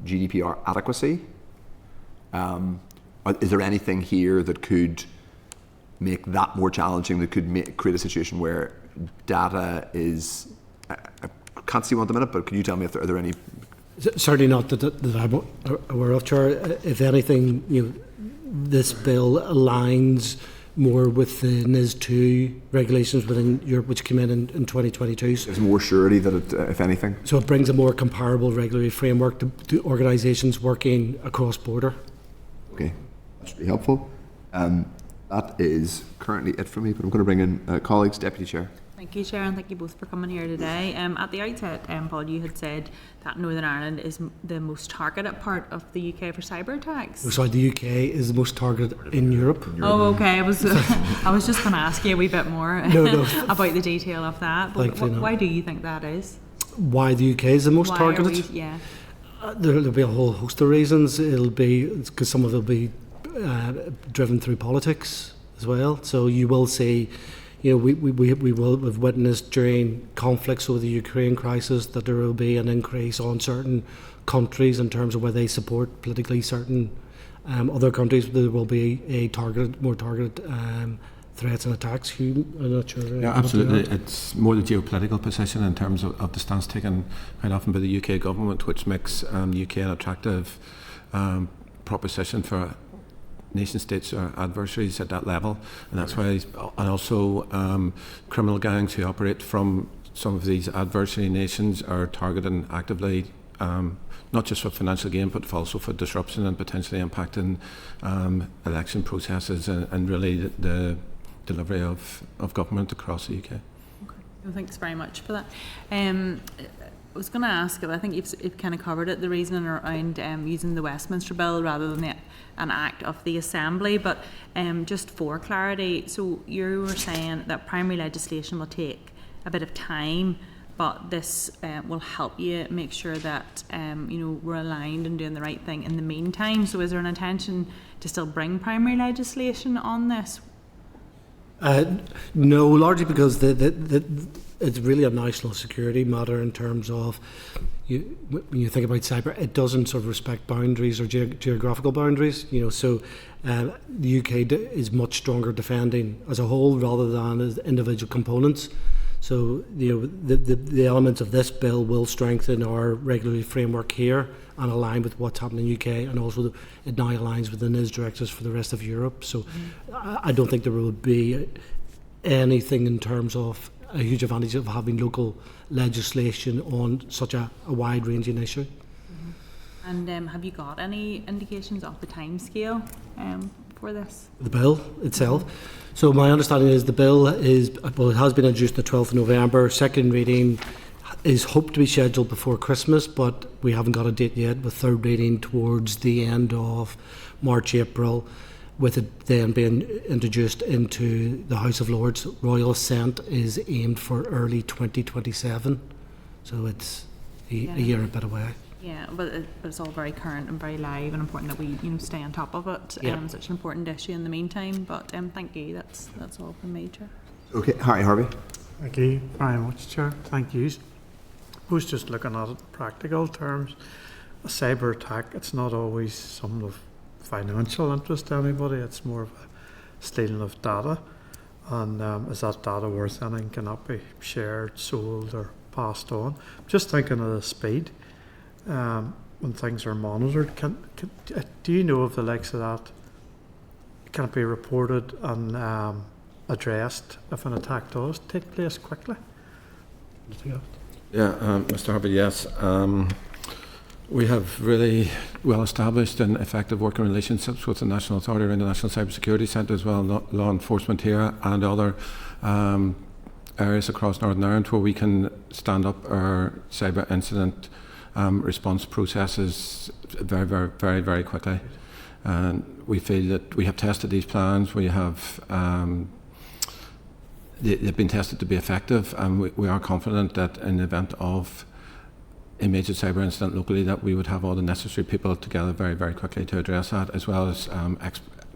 GDPR adequacy. Is there anything here that could make that more challenging, that could create a situation where data is... I can't see one at the minute, but could you tell me if are there any... Certainly not that I'm aware of, Chair. If anything, this bill aligns more with the NIS2 regulations within Europe, which came in 2022. There's more surety that it, if anything. So it brings a more comparable regulatory framework to organisations working across border. Okay, that should be helpful. That is currently it for me, but I'm going to bring in colleagues, Deputy Chair. Thank you, Chair, and thank you both for coming here today. At the outset, Paul, you had said that Northern Ireland is the most targeted part of the UK for cyber attacks. Sorry, the UK is the most targeted in Europe. Oh, okay. I was just going to ask you a wee bit more about the detail of that. But why do you think that is? Why the UK is the most targeted? There'll be a whole host of reasons. It'll be because some of it will be driven through politics as well. So you will see. We will have witnessed during conflicts over the Ukraine crisis that there will be an increase on certain countries in terms of where they support politically certain other countries. There will be more targeted threats and attacks. Hugh, I'm not sure. Yeah, absolutely. It's more the geopolitical position in terms of the stance taken quite often by the UK government, which makes the UK an attractive proposition for nation states or adversaries at that level, and that's why, and also criminal gangs who operate from some of these adversary nations are targeting actively, not just for financial gain, but also for disruption and potentially impacting election processes and really the delivery of government across the UK. Okay. Well, thanks very much for that. I was going to ask, I think you've kind of covered it, the reasoning around using the Westminster Bill rather than an act of the Assembly, but just for clarity, so you were saying that primary legislation will take a bit of time, but this will help you make sure that we're aligned and doing the right thing in the meantime. So is there an intention to still bring primary legislation on this? No, largely because it's really a national security matter in terms of when you think about cyber, it doesn't sort of respect boundaries or geographical boundaries. So the UK is much stronger defending as a whole rather than as individual components. So the elements of this bill will strengthen our regulatory framework here and align with what's happening in the UK, and also it now aligns with the NIS directives for the rest of Europe. So I don't think there will be anything in terms of a huge advantage of having local legislation on such a wide-ranging issue. And have you got any indications of the timescale for this? The bill itself. So my understanding is the bill is, well, it has been introduced on the 12th of November. Second reading is hoped to be scheduled before Christmas, but we haven't got a date yet, with third reading towards the end of March, April, with it then being introduced into the House of Lords. Royal assent is aimed for early 2027, so it's a year and a bit away. Yeah, but it's all very current and very live, and important that we stay on top of it. Yeah. Such an important issue in the meantime. But thank you. That's all from me, Chair. Okay, Harvey. Thank you very much, Chair. Thank you. I was just looking at it in practical terms. A cyber attack, it's not always something of financial interest to anybody. It's more of a stealing of data. And is that data worth anything? Can that be shared, sold, or passed on? Just thinking of the speed. When things are monitored, do you know of the likes of that? Can it be reported and addressed if an attack does take place quickly? Yeah, Mr. Harvey, yes. We have really well established and effective working relationships with the National Authority around the National Cybersecurity Centre, as well as law enforcement here and other areas across Northern Ireland, where we can stand up our cyber incident response processes very, very, very, very quickly. And we feel that we have tested these plans. We have they've been tested to be effective, and we are confident that in the event of a major cyber incident locally, that we would have all the necessary people together very, very quickly to address that, as well as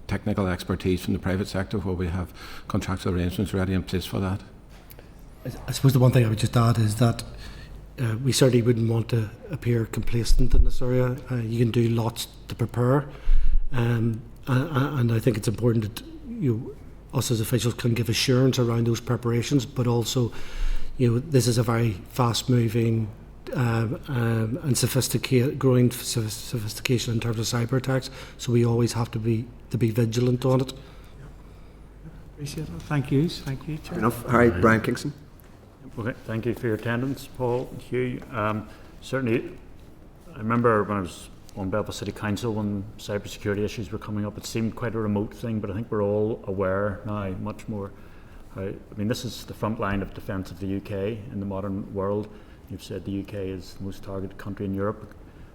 technical expertise from the private sector, where we have contractual arrangements ready in place for that. I suppose the one thing I would just add is that we certainly wouldn't want to appear complacent in this area. You can do lots to prepare, and I think it's important that us as officials can give assurance around those preparations, but also, this is a very fast-moving and growing sophistication in terms of cyber attacks. So we always have to be vigilant on it. Appreciate it. Thank you, Chair. Enough. All right, Brian Kingston. Okay, thank you for your attendance, Paul and Hugh. Certainly, I remember when I was on Belfast City Council when cybersecurity issues were coming up, it seemed quite a remote thing, but I think we're all aware now much more. This is the front line of defence of the UK in the modern world. You've said the UK is the most targeted country in Europe,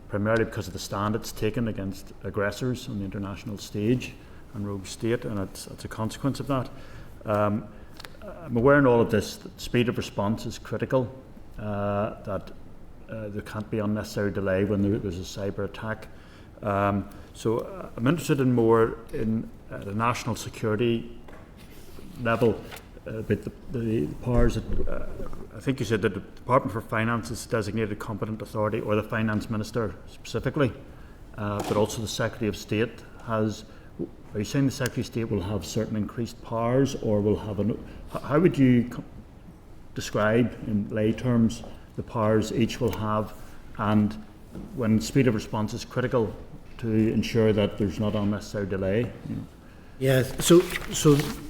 primarily because of the stand it's taken against aggressors on the international stage and rogue state, and it's a consequence of that. I'm aware in all of this that speed of response is critical, that there can't be unnecessary delay when there's a cyber attack. So I'm interested in more in the national security level, about the powers that, I think you said that the Department for Finance is designated competent authority, or the Finance Minister specifically, but also the Secretary of State has. Are you saying the Secretary of State will have certain increased powers, or will have how would you describe in lay terms the powers each will have, and when speed of response is critical to ensure that there's not unnecessary delay? Yeah, so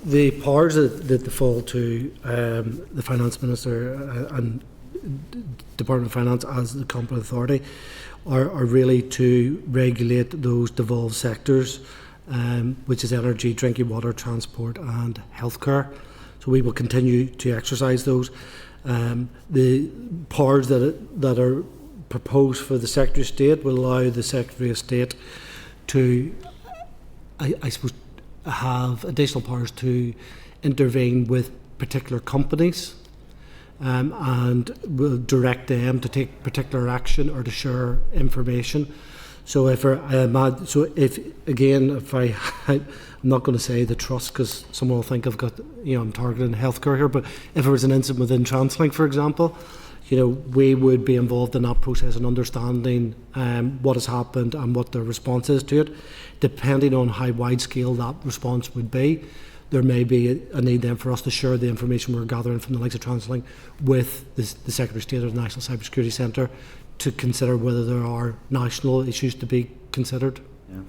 the powers that fall to the Finance Minister and Department of Finance as the competent authority are really to regulate those devolved sectors, which is energy, drinking water, transport and healthcare. So we will continue to exercise those. The powers that are proposed for the Secretary of State will allow the Secretary of State to, I suppose, have additional powers to intervene with particular companies, and will direct them to take particular action or to share information. So I'm not going to say the trust, because someone will think I'm targeting healthcare here, but if there was an incident within TransLink, for example, we would be involved in that process and understanding what has happened and what the response is to it. Depending on how wide scale that response would be, there may be a need then for us to share the information we're gathering from the likes of TransLink with the Secretary of State or the National Cybersecurity Centre to consider whether there are national issues to be considered. Yeah.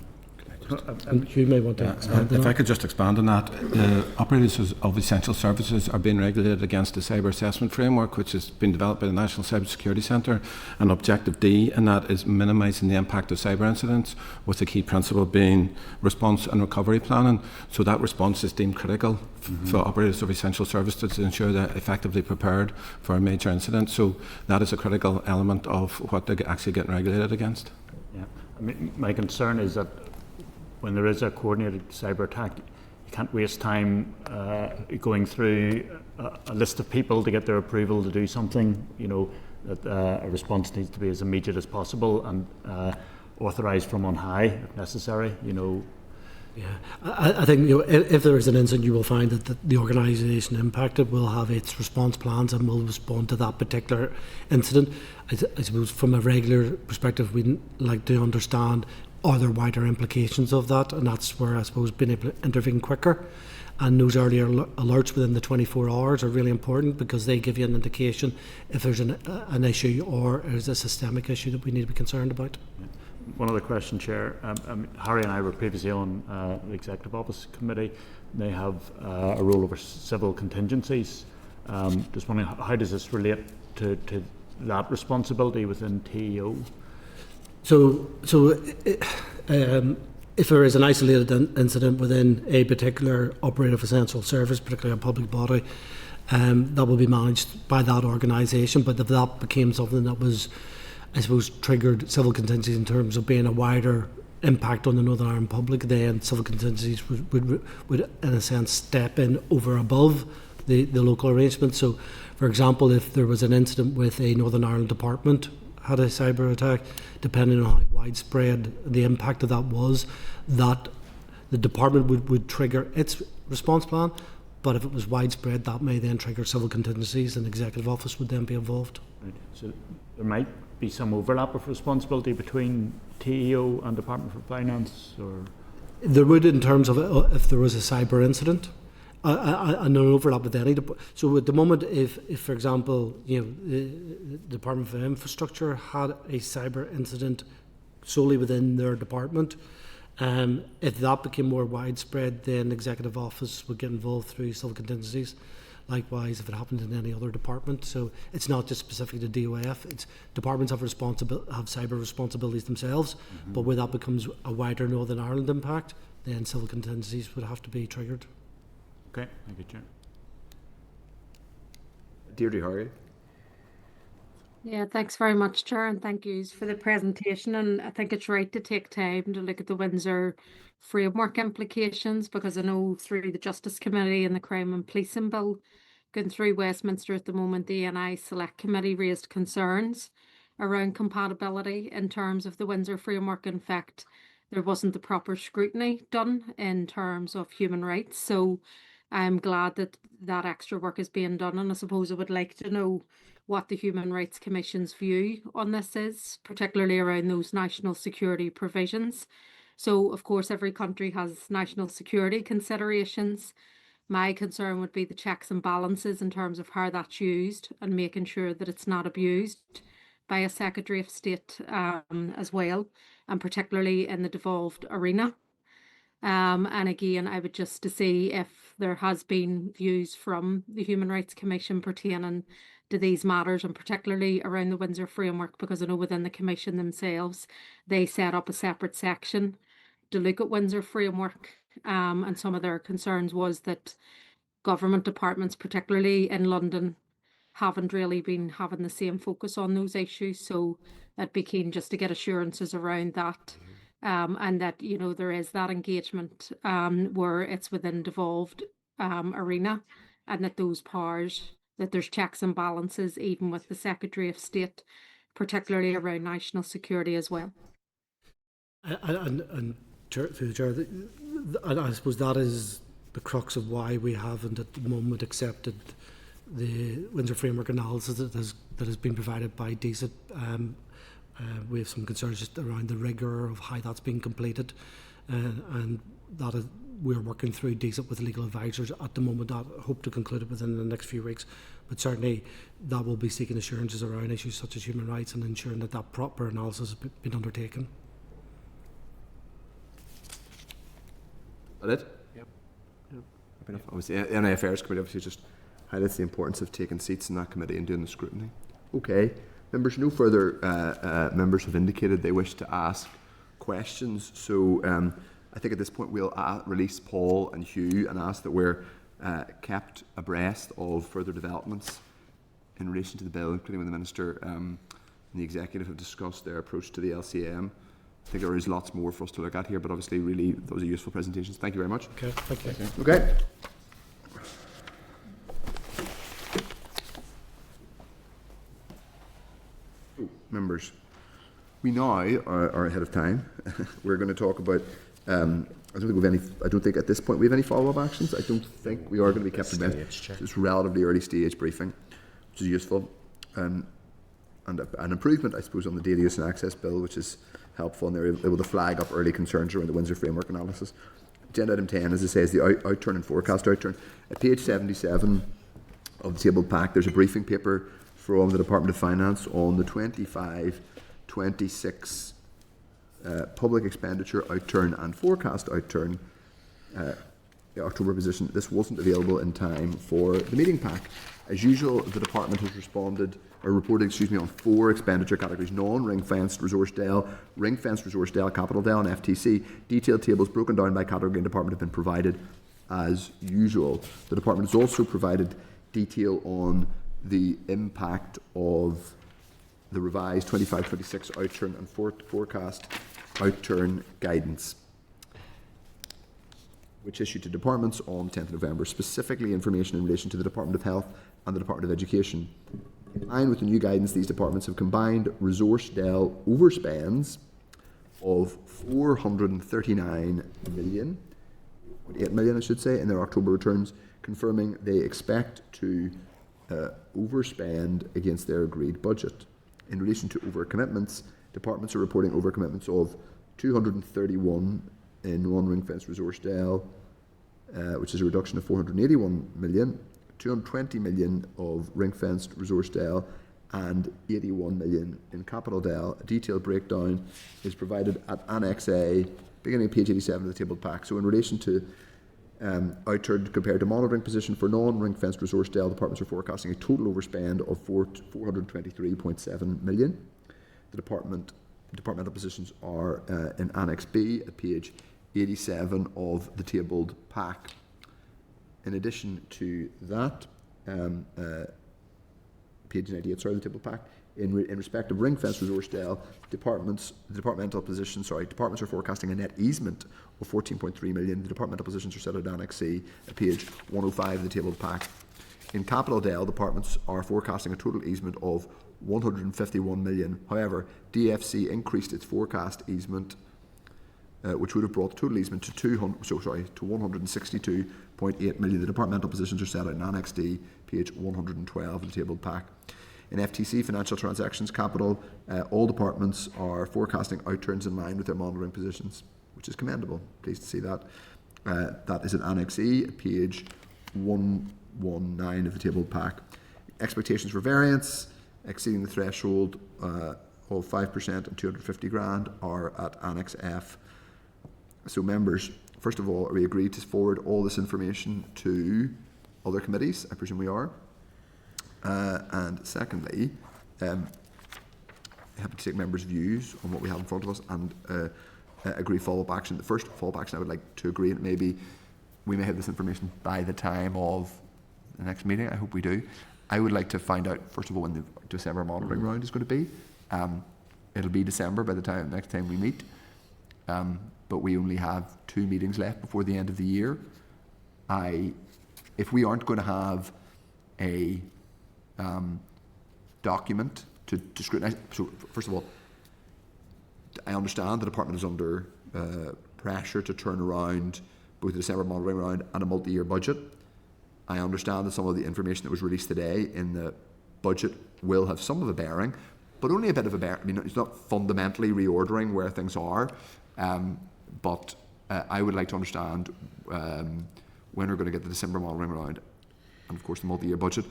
And Hugh may want to expand on If that. I could just expand on that, the operators of essential services are being regulated against the cyber assessment framework, which has been developed by the National Cyber Security Centre, and Objective D, and that is minimising the impact of cyber incidents, with the key principle being response and recovery planning. So that response is deemed critical for operators of essential services to ensure they're effectively prepared for a major incident. So that is a critical element of what they're actually getting regulated against. Yeah, I mean, my concern is that when there is a coordinated cyber attack, you can't waste time going through a list of people to get their approval to do something. You know, that a response needs to be as immediate as possible and authorised from on high if necessary. You know. Yeah, I think if there is an incident, you will find that the organisation impacted will have its response plans and will respond to that particular incident. I suppose from a regular perspective, we'd like to understand, are there wider implications of that? And that's where I suppose being able to intervene quicker. And those earlier alerts within the 24 hours are really important because they give you an indication if there's an issue or is a systemic issue that we need to be concerned about. One other question, Chair. Harry and I were previously on the Executive Office Committee. They have a role over civil contingencies. Just wondering, how does this relate to that responsibility within TEO? So if there is an isolated incident within a particular operative essential service, particularly a public body, that will be managed by that organisation. But if that became something that was, I suppose, triggered civil contingencies in terms of being a wider impact on the Northern Ireland public, then civil contingencies would in a sense step in over above the local arrangement. So, for example, if there was an incident with a Northern Ireland department had a cyber attack, depending on how widespread the impact of that was, that the department would trigger its response plan. But if it was widespread, that may then trigger civil contingencies, and the Executive Office would then be involved. Right. So there might be some overlap of responsibility between TEO and Department for Finance, or there would, in terms of if there was a cyber incident, and no overlap with any. So at the moment, if for example, the Department for Infrastructure had a cyber incident solely within their department, if that became more widespread, then the Executive Office would get involved through civil contingencies. Likewise, if it happened in any other department. So it's not just specific to DOF. It's departments have cyber responsibilities themselves, but where that becomes a wider Northern Ireland impact, then civil contingencies would have to be triggered. okay, thank you, Chair. Deirdre Harry. Yeah, thanks very much, Chair, and thank yous for the presentation. And I think it's right to take time to look at the Windsor framework implications, because I know through the Justice Committee and the Crime and Policing Bill going through Westminster at the moment, the NI Select Committee raised concerns around compatibility in terms of the Windsor framework. In fact, there wasn't the proper scrutiny done in terms of human rights. So I'm glad that that extra work is being done, and I suppose I would like to know what the Human Rights Commission's view on this is, particularly around those national security provisions. So, of course, every country has national security considerations. My concern would be the checks and balances in terms of how that's used and making sure that it's not abused by a Secretary of State as well, and particularly in the devolved arena. And again, I would just to see if there has been views from the Human Rights Commission pertaining to these matters, and particularly around the Windsor framework, because I know within the Commission themselves, they set up a separate section to look at Windsor framework. And some of their concerns was that government departments, particularly in London, haven't really been having the same focus on those issues. So I'd be keen just to get assurances around that. And that, you know, there is that engagement where it's within devolved arena, and that those powers, that there's checks and balances even with the Secretary of State, particularly around national security as well. And through the Chair, I suppose that is the crux of why we haven't at the moment accepted the Windsor Framework analysis that has been provided by DSIT. We have some concerns just around the rigour of how that's being completed, and that is, we're working through DSIT with legal advisors at the moment. I hope to conclude it within the next few weeks, but certainly that will be seeking assurances around issues such as human rights and ensuring that that proper analysis has been undertaken. that it? Yep. Happy enough. Obviously, the NI Affairs Committee obviously just highlights the importance of taking seats in that committee and doing the scrutiny. Okay, members, no further members have indicated they wish to ask questions, so I think at this point we'll release Paul and Hugh and ask that we're kept abreast of further developments in relation to the bill, including when the Minister and the Executive have discussed their approach to the LCM. I think there is lots more for us to look at here, but obviously really those are useful presentations. Thank you very much. Okay, thank you. Okay. Members, we now are ahead of time. We're going to talk about. I don't think we've any. I don't think at this point we have any follow-up actions. I don't think we are going to be kept in bed. It's relatively early stage briefing, which is useful, and an improvement, I suppose, on the data use and access bill, which is helpful, and they're able to flag up early concerns around the Windsor framework analysis. Agenda item 10, as I say, is the Outturn and Forecast Outturn. At page 77 of the tabled pack, there's a briefing paper from the Department of Finance on the 25-26 public expenditure outturn and forecast outturn the October position. This wasn't available in time for the meeting pack. As usual, the department has reported on 4 expenditure categories: non-ring-fenced resource DEL, ring-fenced resource DEL, capital DEL and FTC. Detailed tables broken down by category and department have been provided as usual. The department has also provided detail on the impact of the revised 25-26 outturn and forecast outturn guidance, which issued to departments on 10th November, specifically information in relation to the Department of Health and the Department of Education. In line with the new guidance, these departments have combined resource DEL overspends of 439 million, 8 million I should say, in their October returns, confirming they expect to overspend against their agreed budget. In relation to overcommitments, departments are reporting overcommitments of 231 in non-ring-fenced resource DEL, which is a reduction of 481 million, 220 million of ring-fenced resource DEL, and 81 million in capital DEL. A detailed breakdown is provided at Annex A, beginning of page 87 of the tabled pack. So in relation to outturn compared to monitoring position for non-ring-fenced resource DEL, departments are forecasting a total overspend of 423.7 million. The departmental positions are in Annex B at page 87 of the tabled pack. In addition to that, page 98, sorry, the tabled pack, in respect of ring-fenced resource DEL, departments are forecasting a net easement of 14.3 million. The departmental positions are set at Annex C at page 105 of the tabled pack. In capital DEL, departments are forecasting a total easement of 151 million. However, DFC increased its forecast easement, which would have brought the total easement to 162.8 million. The departmental positions are set out in Annex D, page 112 of the tabled pack. In FTC, financial transactions capital, all departments are forecasting outturns in line with their monitoring positions, which is commendable. Pleased to see that. That is in Annex E, page 119 of the tabled pack. Expectations for variance exceeding the threshold of 5% and 250 grand are at Annex F. So members, first of all, are we agreed to forward all this information to other committees? I presume we are. And secondly, happy to take members' views on what we have in front of us and agree follow-up action. The first follow-up action I would like to agree, and maybe we may have this information by the time of the next meeting. I hope we do. I would like to find out, first of all, when the December monitoring round is going to be. It'll be December by the next time we meet. But we only have 2 meetings left before the end of the year. If we aren't going to have a document to scrutinise, so first of all, I understand the department is under pressure to turn around both the December monitoring round and a multi-year budget. I understand that some of the information that was released today in the budget will have some of a bearing, but only a bit of a bearing. I mean, it's not fundamentally reordering where things are. But I would like to understand when we're going to get the December monitoring round and, of course, the multi-year budget.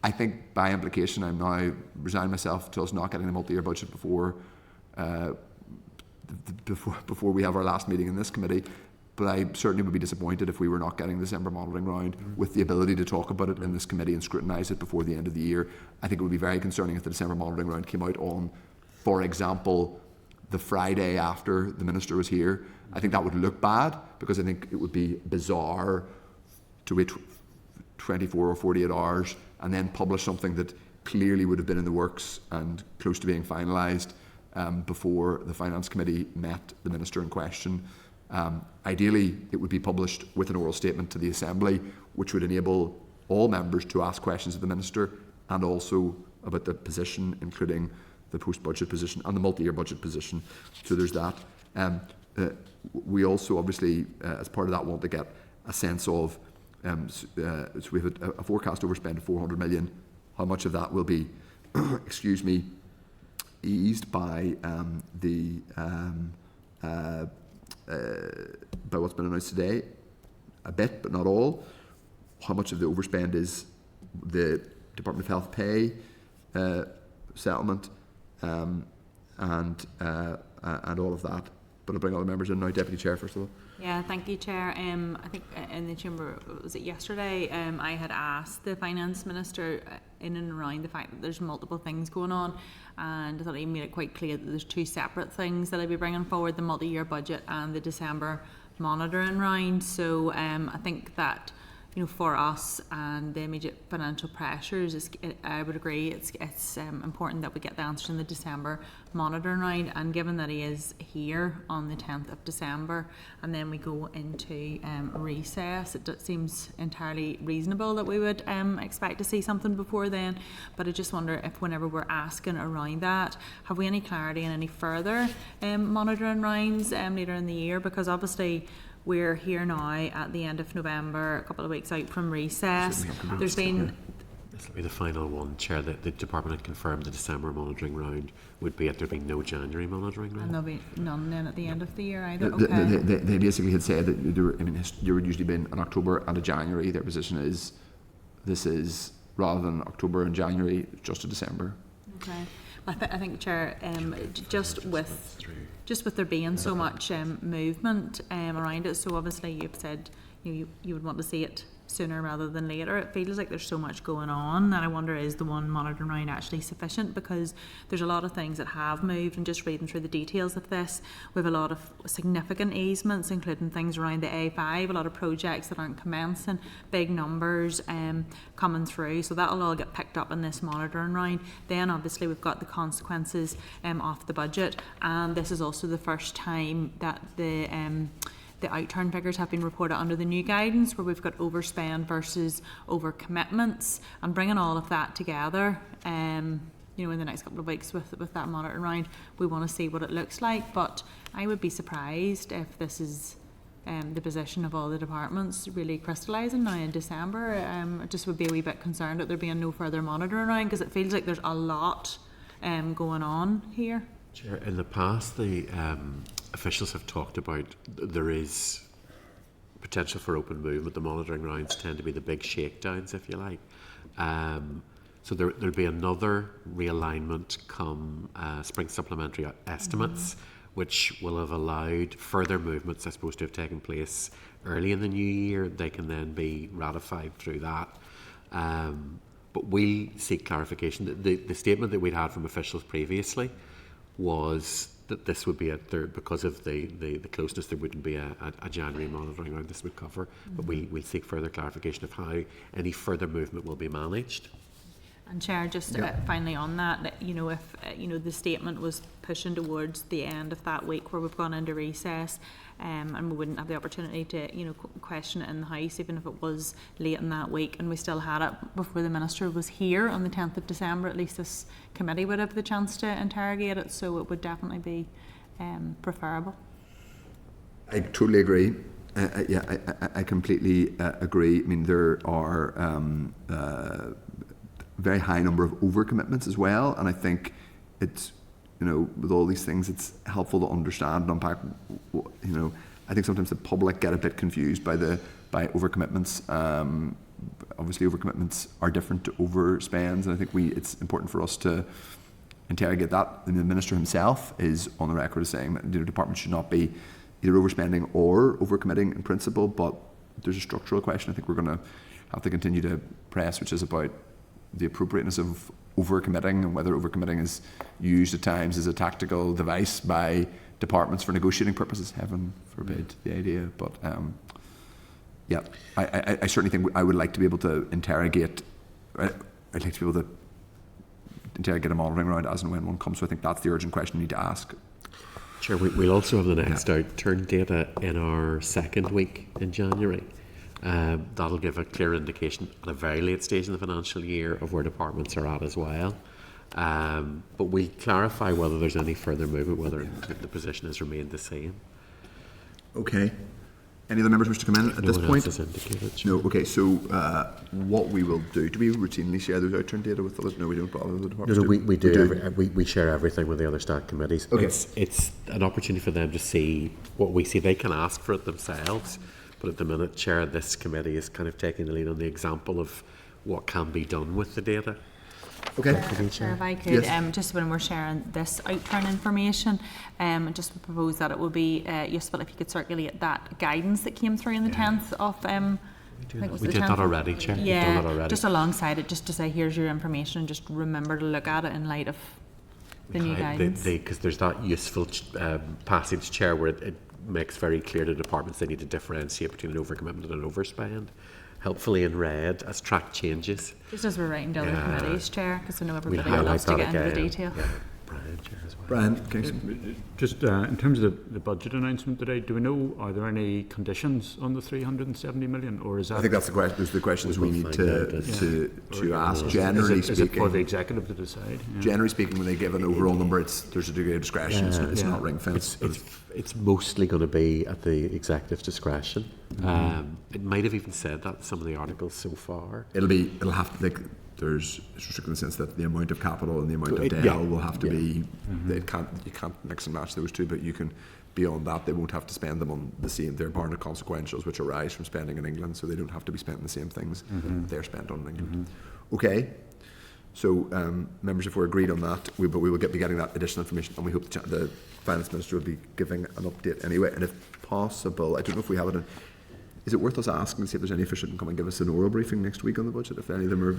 I think, by implication, I'm now resigning myself to us not getting the multi-year budget before we have our last meeting in this committee. but I certainly would be disappointed if we were not getting the December monitoring round with the ability to talk about it in this committee and scrutinise it before the end of the year. I think it would be very concerning if the December monitoring round came out on, for example, the Friday after the Minister was here. I think that would look bad, because I think it would be bizarre to wait 24 or 48 hours and then publish something that clearly would have been in the works and close to being finalised before the Finance Committee met the Minister in question. Ideally, it would be published with an oral statement to the Assembly, which would enable all members to ask questions of the Minister, and also about the position, including the post-budget position and the multi-year budget position. So there's that. We also obviously, as part of that, want to get a sense of, so we have a forecast overspend of 400 million. How much of that will be, excuse me, eased by by what's been announced today? A bit, but not all. How much of the overspend is the Department of Health pay settlement, and all of that? But I'll bring all the members in now. Deputy Chair, first of all. Yeah, thank you, Chair. I think in the chamber, was it yesterday, I had asked the Finance Minister in and around the fact that there's multiple things going on, and I thought he made it quite clear that there's two separate things that I'd be bringing forward, the multi-year budget and the December monitoring round. So I think that, you know, for us and the immediate financial pressures, I would agree it's important that we get the answers in the December monitoring round, and given that he is here on the 10th of December and then we go into recess, it seems entirely reasonable that we would expect to see something before then. But I just wonder if, whenever we're asking around that, have we any clarity on any further monitoring rounds later in the year? Because obviously we're here now at the end of November, a couple of weeks out from recess. There's been... This will be the final one, Chair, that the Department had confirmed the December monitoring round would be there'd be no January monitoring round. And there'll be none then at the end of the year either. They basically had said that there would usually be an October and a January. Their position is this is, rather than October and January, just a December. Okay. I think, Chair, just with there being so much movement around it, so obviously you've said you would want to see it sooner rather than later. It feels like there's so much going on that I wonder, is the one monitoring round actually sufficient? Because there's a lot of things that have moved, and just reading through the details of this, we have a lot of significant easements, including things around the A5, a lot of projects that aren't commencing, big numbers coming through, so that'll all get picked up in this monitoring round. Then obviously we've got the consequences of the budget, and this is also the first time that the outturn figures have been reported under the new guidance, where we've got overspend versus overcommitments, and bringing all of that together, you know, in the next couple of weeks with that monitoring round, we want to see what it looks like. But I would be surprised if this is the position of all the departments really crystallising now in December. I just would be a wee bit concerned that there being no further monitoring round, because it feels like there's a lot going on here. Chair, in the past, the officials have talked about there is potential for open movement. The monitoring rounds tend to be the big shakedowns, if you like. So there'll be another realignment come spring supplementary estimates, which will have allowed further movements, I suppose, to have taken place early in the new year. They can then be ratified through that. But we'll seek clarification. The statement that we'd had from officials previously was that this would be because of the closeness, there wouldn't be a January monitoring round this would cover. But we'll seek further clarification of how any further movement will be managed. And Chair, just finally on that, you know, if the statement was pushing towards the end of that week where we've gone into recess, and we wouldn't have the opportunity to, you know, question it in the House, even if it was late in that week, and we still had it before the Minister was here on the 10th of December, at least this committee would have the chance to interrogate it, so it would definitely be preferable. I totally agree. I completely agree. I mean, there are very high number of overcommitments as well, and I think it's, you know, with all these things, it's helpful to understand and unpack. You know, I think sometimes the public get a bit confused by overcommitments. Obviously, overcommitments are different to overspends, and I think it's important for us to interrogate that. And the Minister himself is on the record as saying that the department should not be either overspending or overcommitting in principle, but there's a structural question I think we're going to have to continue to press, which is about the appropriateness of overcommitting and whether overcommitting is used at times as a tactical device by departments for negotiating purposes. Heaven forbid the idea, but yeah, I certainly think I would like to be able to interrogate. I'd like to be able to interrogate a monitoring round as and when one comes. So I think that's the urgent question you need to ask. Chair, we'll also have the next outturn data in our second week in January. That'll give a clear indication at a very late stage in the financial year of where departments are at as well. But we'll clarify whether there's any further movement, whether the position has remained the same. Okay. Any other members wish to come in at this point? Else has indicated. No. Okay. So what we will do we routinely share those outturn data with others? No, we don't bother the departments. No, we do. We share everything with the other staff committees. Okay. It's an opportunity for them to see what we see. They can ask for it themselves, but at the minute, Chair, this committee is kind of taking the lead on the example of what can be done with the data. Okay. Chair, if I could, Yes. just when we're sharing this outturn information, just would propose that it would be useful if you could circulate that guidance that came through on the 10th of I think it was We the did 10th. that already, Chair. We've Yeah, done that already. just alongside it, just to say here's your information, and just remember to look at it in light of the new guidance. Because there's that useful passage, Chair, where it makes very clear to departments they need to differentiate between an overcommitment and an overspend. Helpfully in red as track changes. Just as we're writing to other committees, Chair, because I know We'll everybody highlight loves to that get into the again. detail. Yeah. Brian, Chair, as well. Brian, Kingston. Just in terms of the budget announcement today, do we know, are there any conditions on the 370 million, or is that? I think that's the question. Those are the questions we need to ask. Generally Is it for the speaking, executive to decide? Yeah. generally speaking, when they give an overall number, there's a degree of discretion. It's not ring fenced. It's mostly going to be at the executive's discretion. It might have even said that in some of the articles so far. It'll have to, like, it's restricted in the sense that the amount of capital and the amount of DEL will have to be. You can't mix and match those two, but you can. Beyond that, they won't have to spend them on the same. They're part of consequentials which arise from spending in England, so they don't have to be spent on the same things they're spent on in England. Okay. So, members, if we're agreed on that, we will be getting that additional information, and we hope the Finance Minister will be giving an update anyway. And if possible, I don't know if we have it. Is it worth us asking to see if there's any official who can come and give us an oral briefing next week on the budget? If any of them are.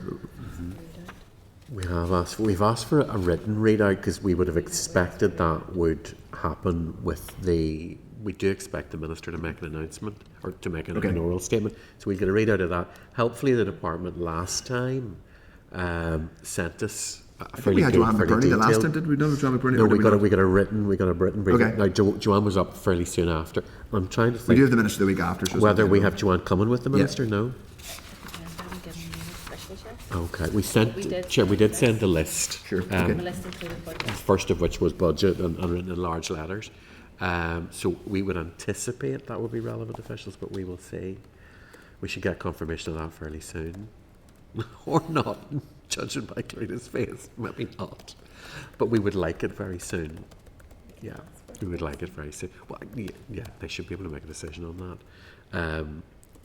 We've asked for a written readout because we would have expected that would happen with the. We do expect the Minister to make an announcement or to make an oral statement, so we'll get a readout of that. Helpfully, the department last time sent us. I think we had Joanne McBurney the last time, did we? No, Joanne McBurney. No, we got a written briefing. Okay. Now Joanne was up fairly soon after. I'm trying to think. We do have the Minister the week after. So whether we have Joanne coming with the Minister? No. Okay, we did send the list. Sure. First of which was budget and written in large letters. So we would anticipate that would be relevant officials, but we will see. We should get confirmation of that fairly soon, or not. Judging by Clarita's face, maybe not. But we would like it very soon. Yeah, we would like it very soon. Well, yeah, they should be able to make a decision on that.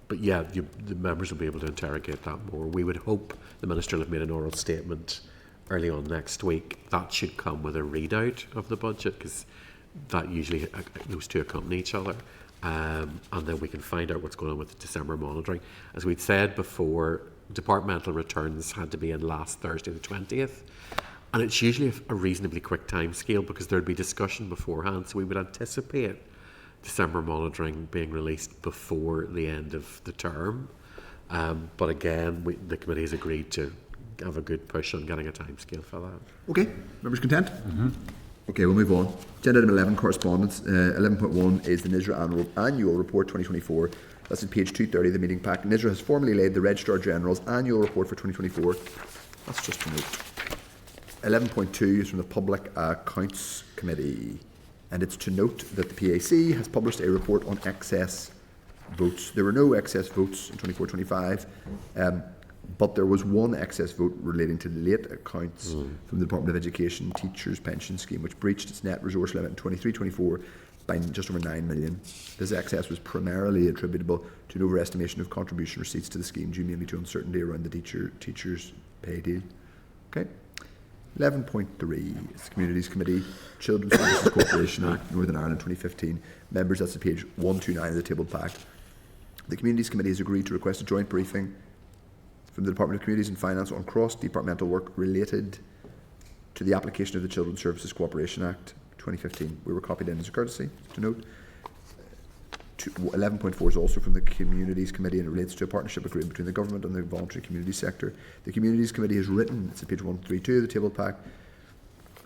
But yeah, the members will be able to interrogate that more. We would hope the Minister will have made an oral statement early on next week. That should come with a readout of the budget, because that usually those two accompany each other. And then we can find out what's going on with the December monitoring. As we'd said before, departmental returns had to be in last Thursday the 20th, and it's usually a reasonably quick time scale because there'd be discussion beforehand, so we would anticipate December monitoring being released before the end of the term, but again the committee has agreed to have a good push on getting a time scale for that. Okay, members content? Okay, we'll move on. Agenda item 11, correspondence. 11.1 is the NISRA annual report 2024. That's on page 230 of the meeting pack. NISRA has formally laid the Registrar General's annual report for 2024. That's just a note. 11.2 is from the Public Accounts Committee, and it's to note that the PAC has published a report on excess votes. There were no excess votes in 24-25, but there was one excess vote relating to late accounts from the Department of Education Teachers Pension Scheme, which breached its net resource limit in 23-24 by just over 9 million. This excess was primarily attributable to an overestimation of contribution receipts to the scheme, due mainly to uncertainty around the teachers' pay deal. Okay. 11.3 is the Communities Committee, Children's Services Corporation Act, Northern Ireland 2015. Members, that's at page 129 of the table pack. The Communities Committee has agreed to request a joint briefing from the Department of Communities and Finance on cross-departmental work related to the application of the Children's Services Cooperation Act 2015. We were copied in as a courtesy to note. 11.4 is also from the Communities Committee and it relates to a partnership agreement between the government and the voluntary community sector. The Communities Committee has written, it's at page 132 of the table pack,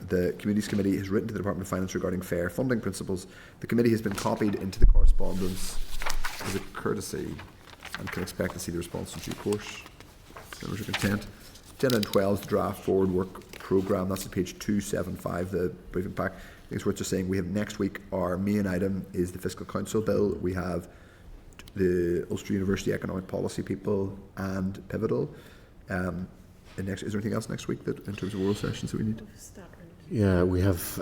the Communities Committee has written to the Department of Finance regarding fair funding principles. The committee has been copied into the correspondence as a courtesy and can expect to see the response in due course. Members are content. Agenda 12 is the draft forward work programme. That's at page 275, the briefing pack. I think it's worth just saying we have next week, our main item is the Fiscal Council Bill. We have the Ulster University Economic Policy people and Pivotal. And next, is there anything else next week that in terms of oral sessions that we need? Yeah, we have,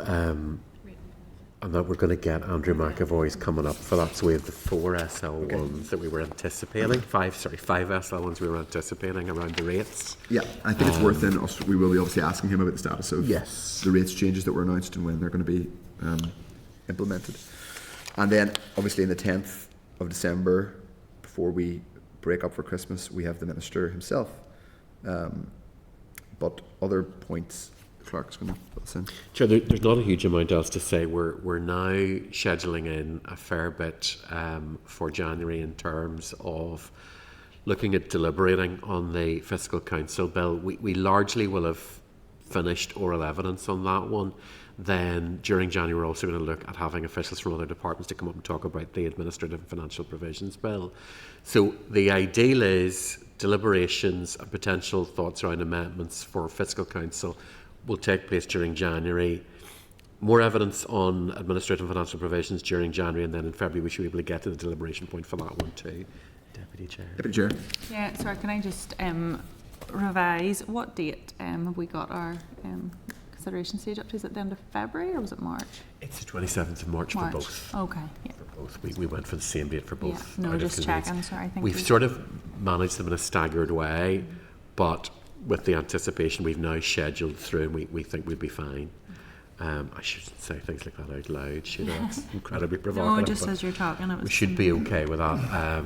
and that we're going to get Andrew McAvoy's coming up for that. So we have the 4 SL ones that we were anticipating, 5 SL ones we were anticipating around the rates. Yeah, I think it's worth then us, we will be obviously asking him about the status of the rates changes that were announced and when they're going to be implemented. And then obviously on the 10th of December, before we break up for Christmas, we have the Minister himself. But other points, Clark's going to fill us in. Sure, there's not a huge amount else to say. We're now scheduling in a fair bit for January in terms of looking at deliberating on the Fiscal Council Bill. We largely will have finished oral evidence on that one. Then during January we're also going to look at having officials from other departments to come up and talk about the Administrative and Financial Provisions Bill. So the ideal is deliberations and potential thoughts around amendments for Fiscal Council will take place during January. More evidence on administrative and financial provisions during January, and then in February we should be able to get to the deliberation point for that one too. Deputy Chair. Deputy Chair. Yeah, sorry, can I just revise? What date have we got our consideration stage up to? Is it the end of February or was it March? It's the 27th of March for both. Okay, yeah. For both. We went for the same date for both. Yeah, no, just checking, sorry. I think we've sort of managed them in a staggered way, but with the anticipation we've now scheduled through and we think we'll be fine. I shouldn't say things like that out loud, should I? It's incredibly provocative. No, just as you're talking. We should be okay with that.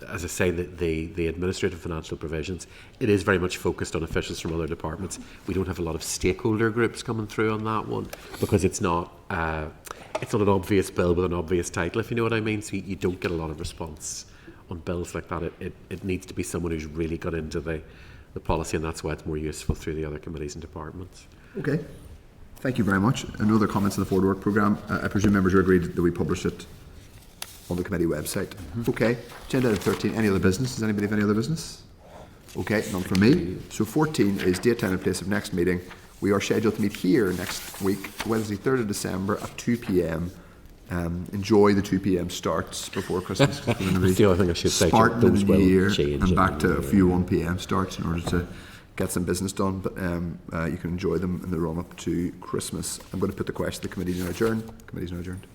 As I say, the administrative financial provisions, it is very much focused on officials from other departments. We don't have a lot of stakeholder groups coming through on that one because it's not an obvious bill with an obvious title, if you know what I mean. So you don't get a lot of response on bills like that. It needs to be someone who's really got into the policy, and that's why it's more useful through the other committees and departments. Okay, thank you very much. And other comments on the forward work programme? I presume members are agreed that we publish it on the committee website. Okay, agenda item 13, any other business? Does anybody have any other business? Okay, none from me. So 14 is date, time and place of next meeting. We are scheduled to meet here next week, Wednesday 3rd of December at 2 p.m. Enjoy the 2 p.m. starts before Christmas. That's the other thing I should say. Spartan in the year and back to a few 1 p.m. starts in order to get some business done. But you can enjoy them in the run up to Christmas. I'm going to put the question to the committee now adjourned. Committee's now adjourned.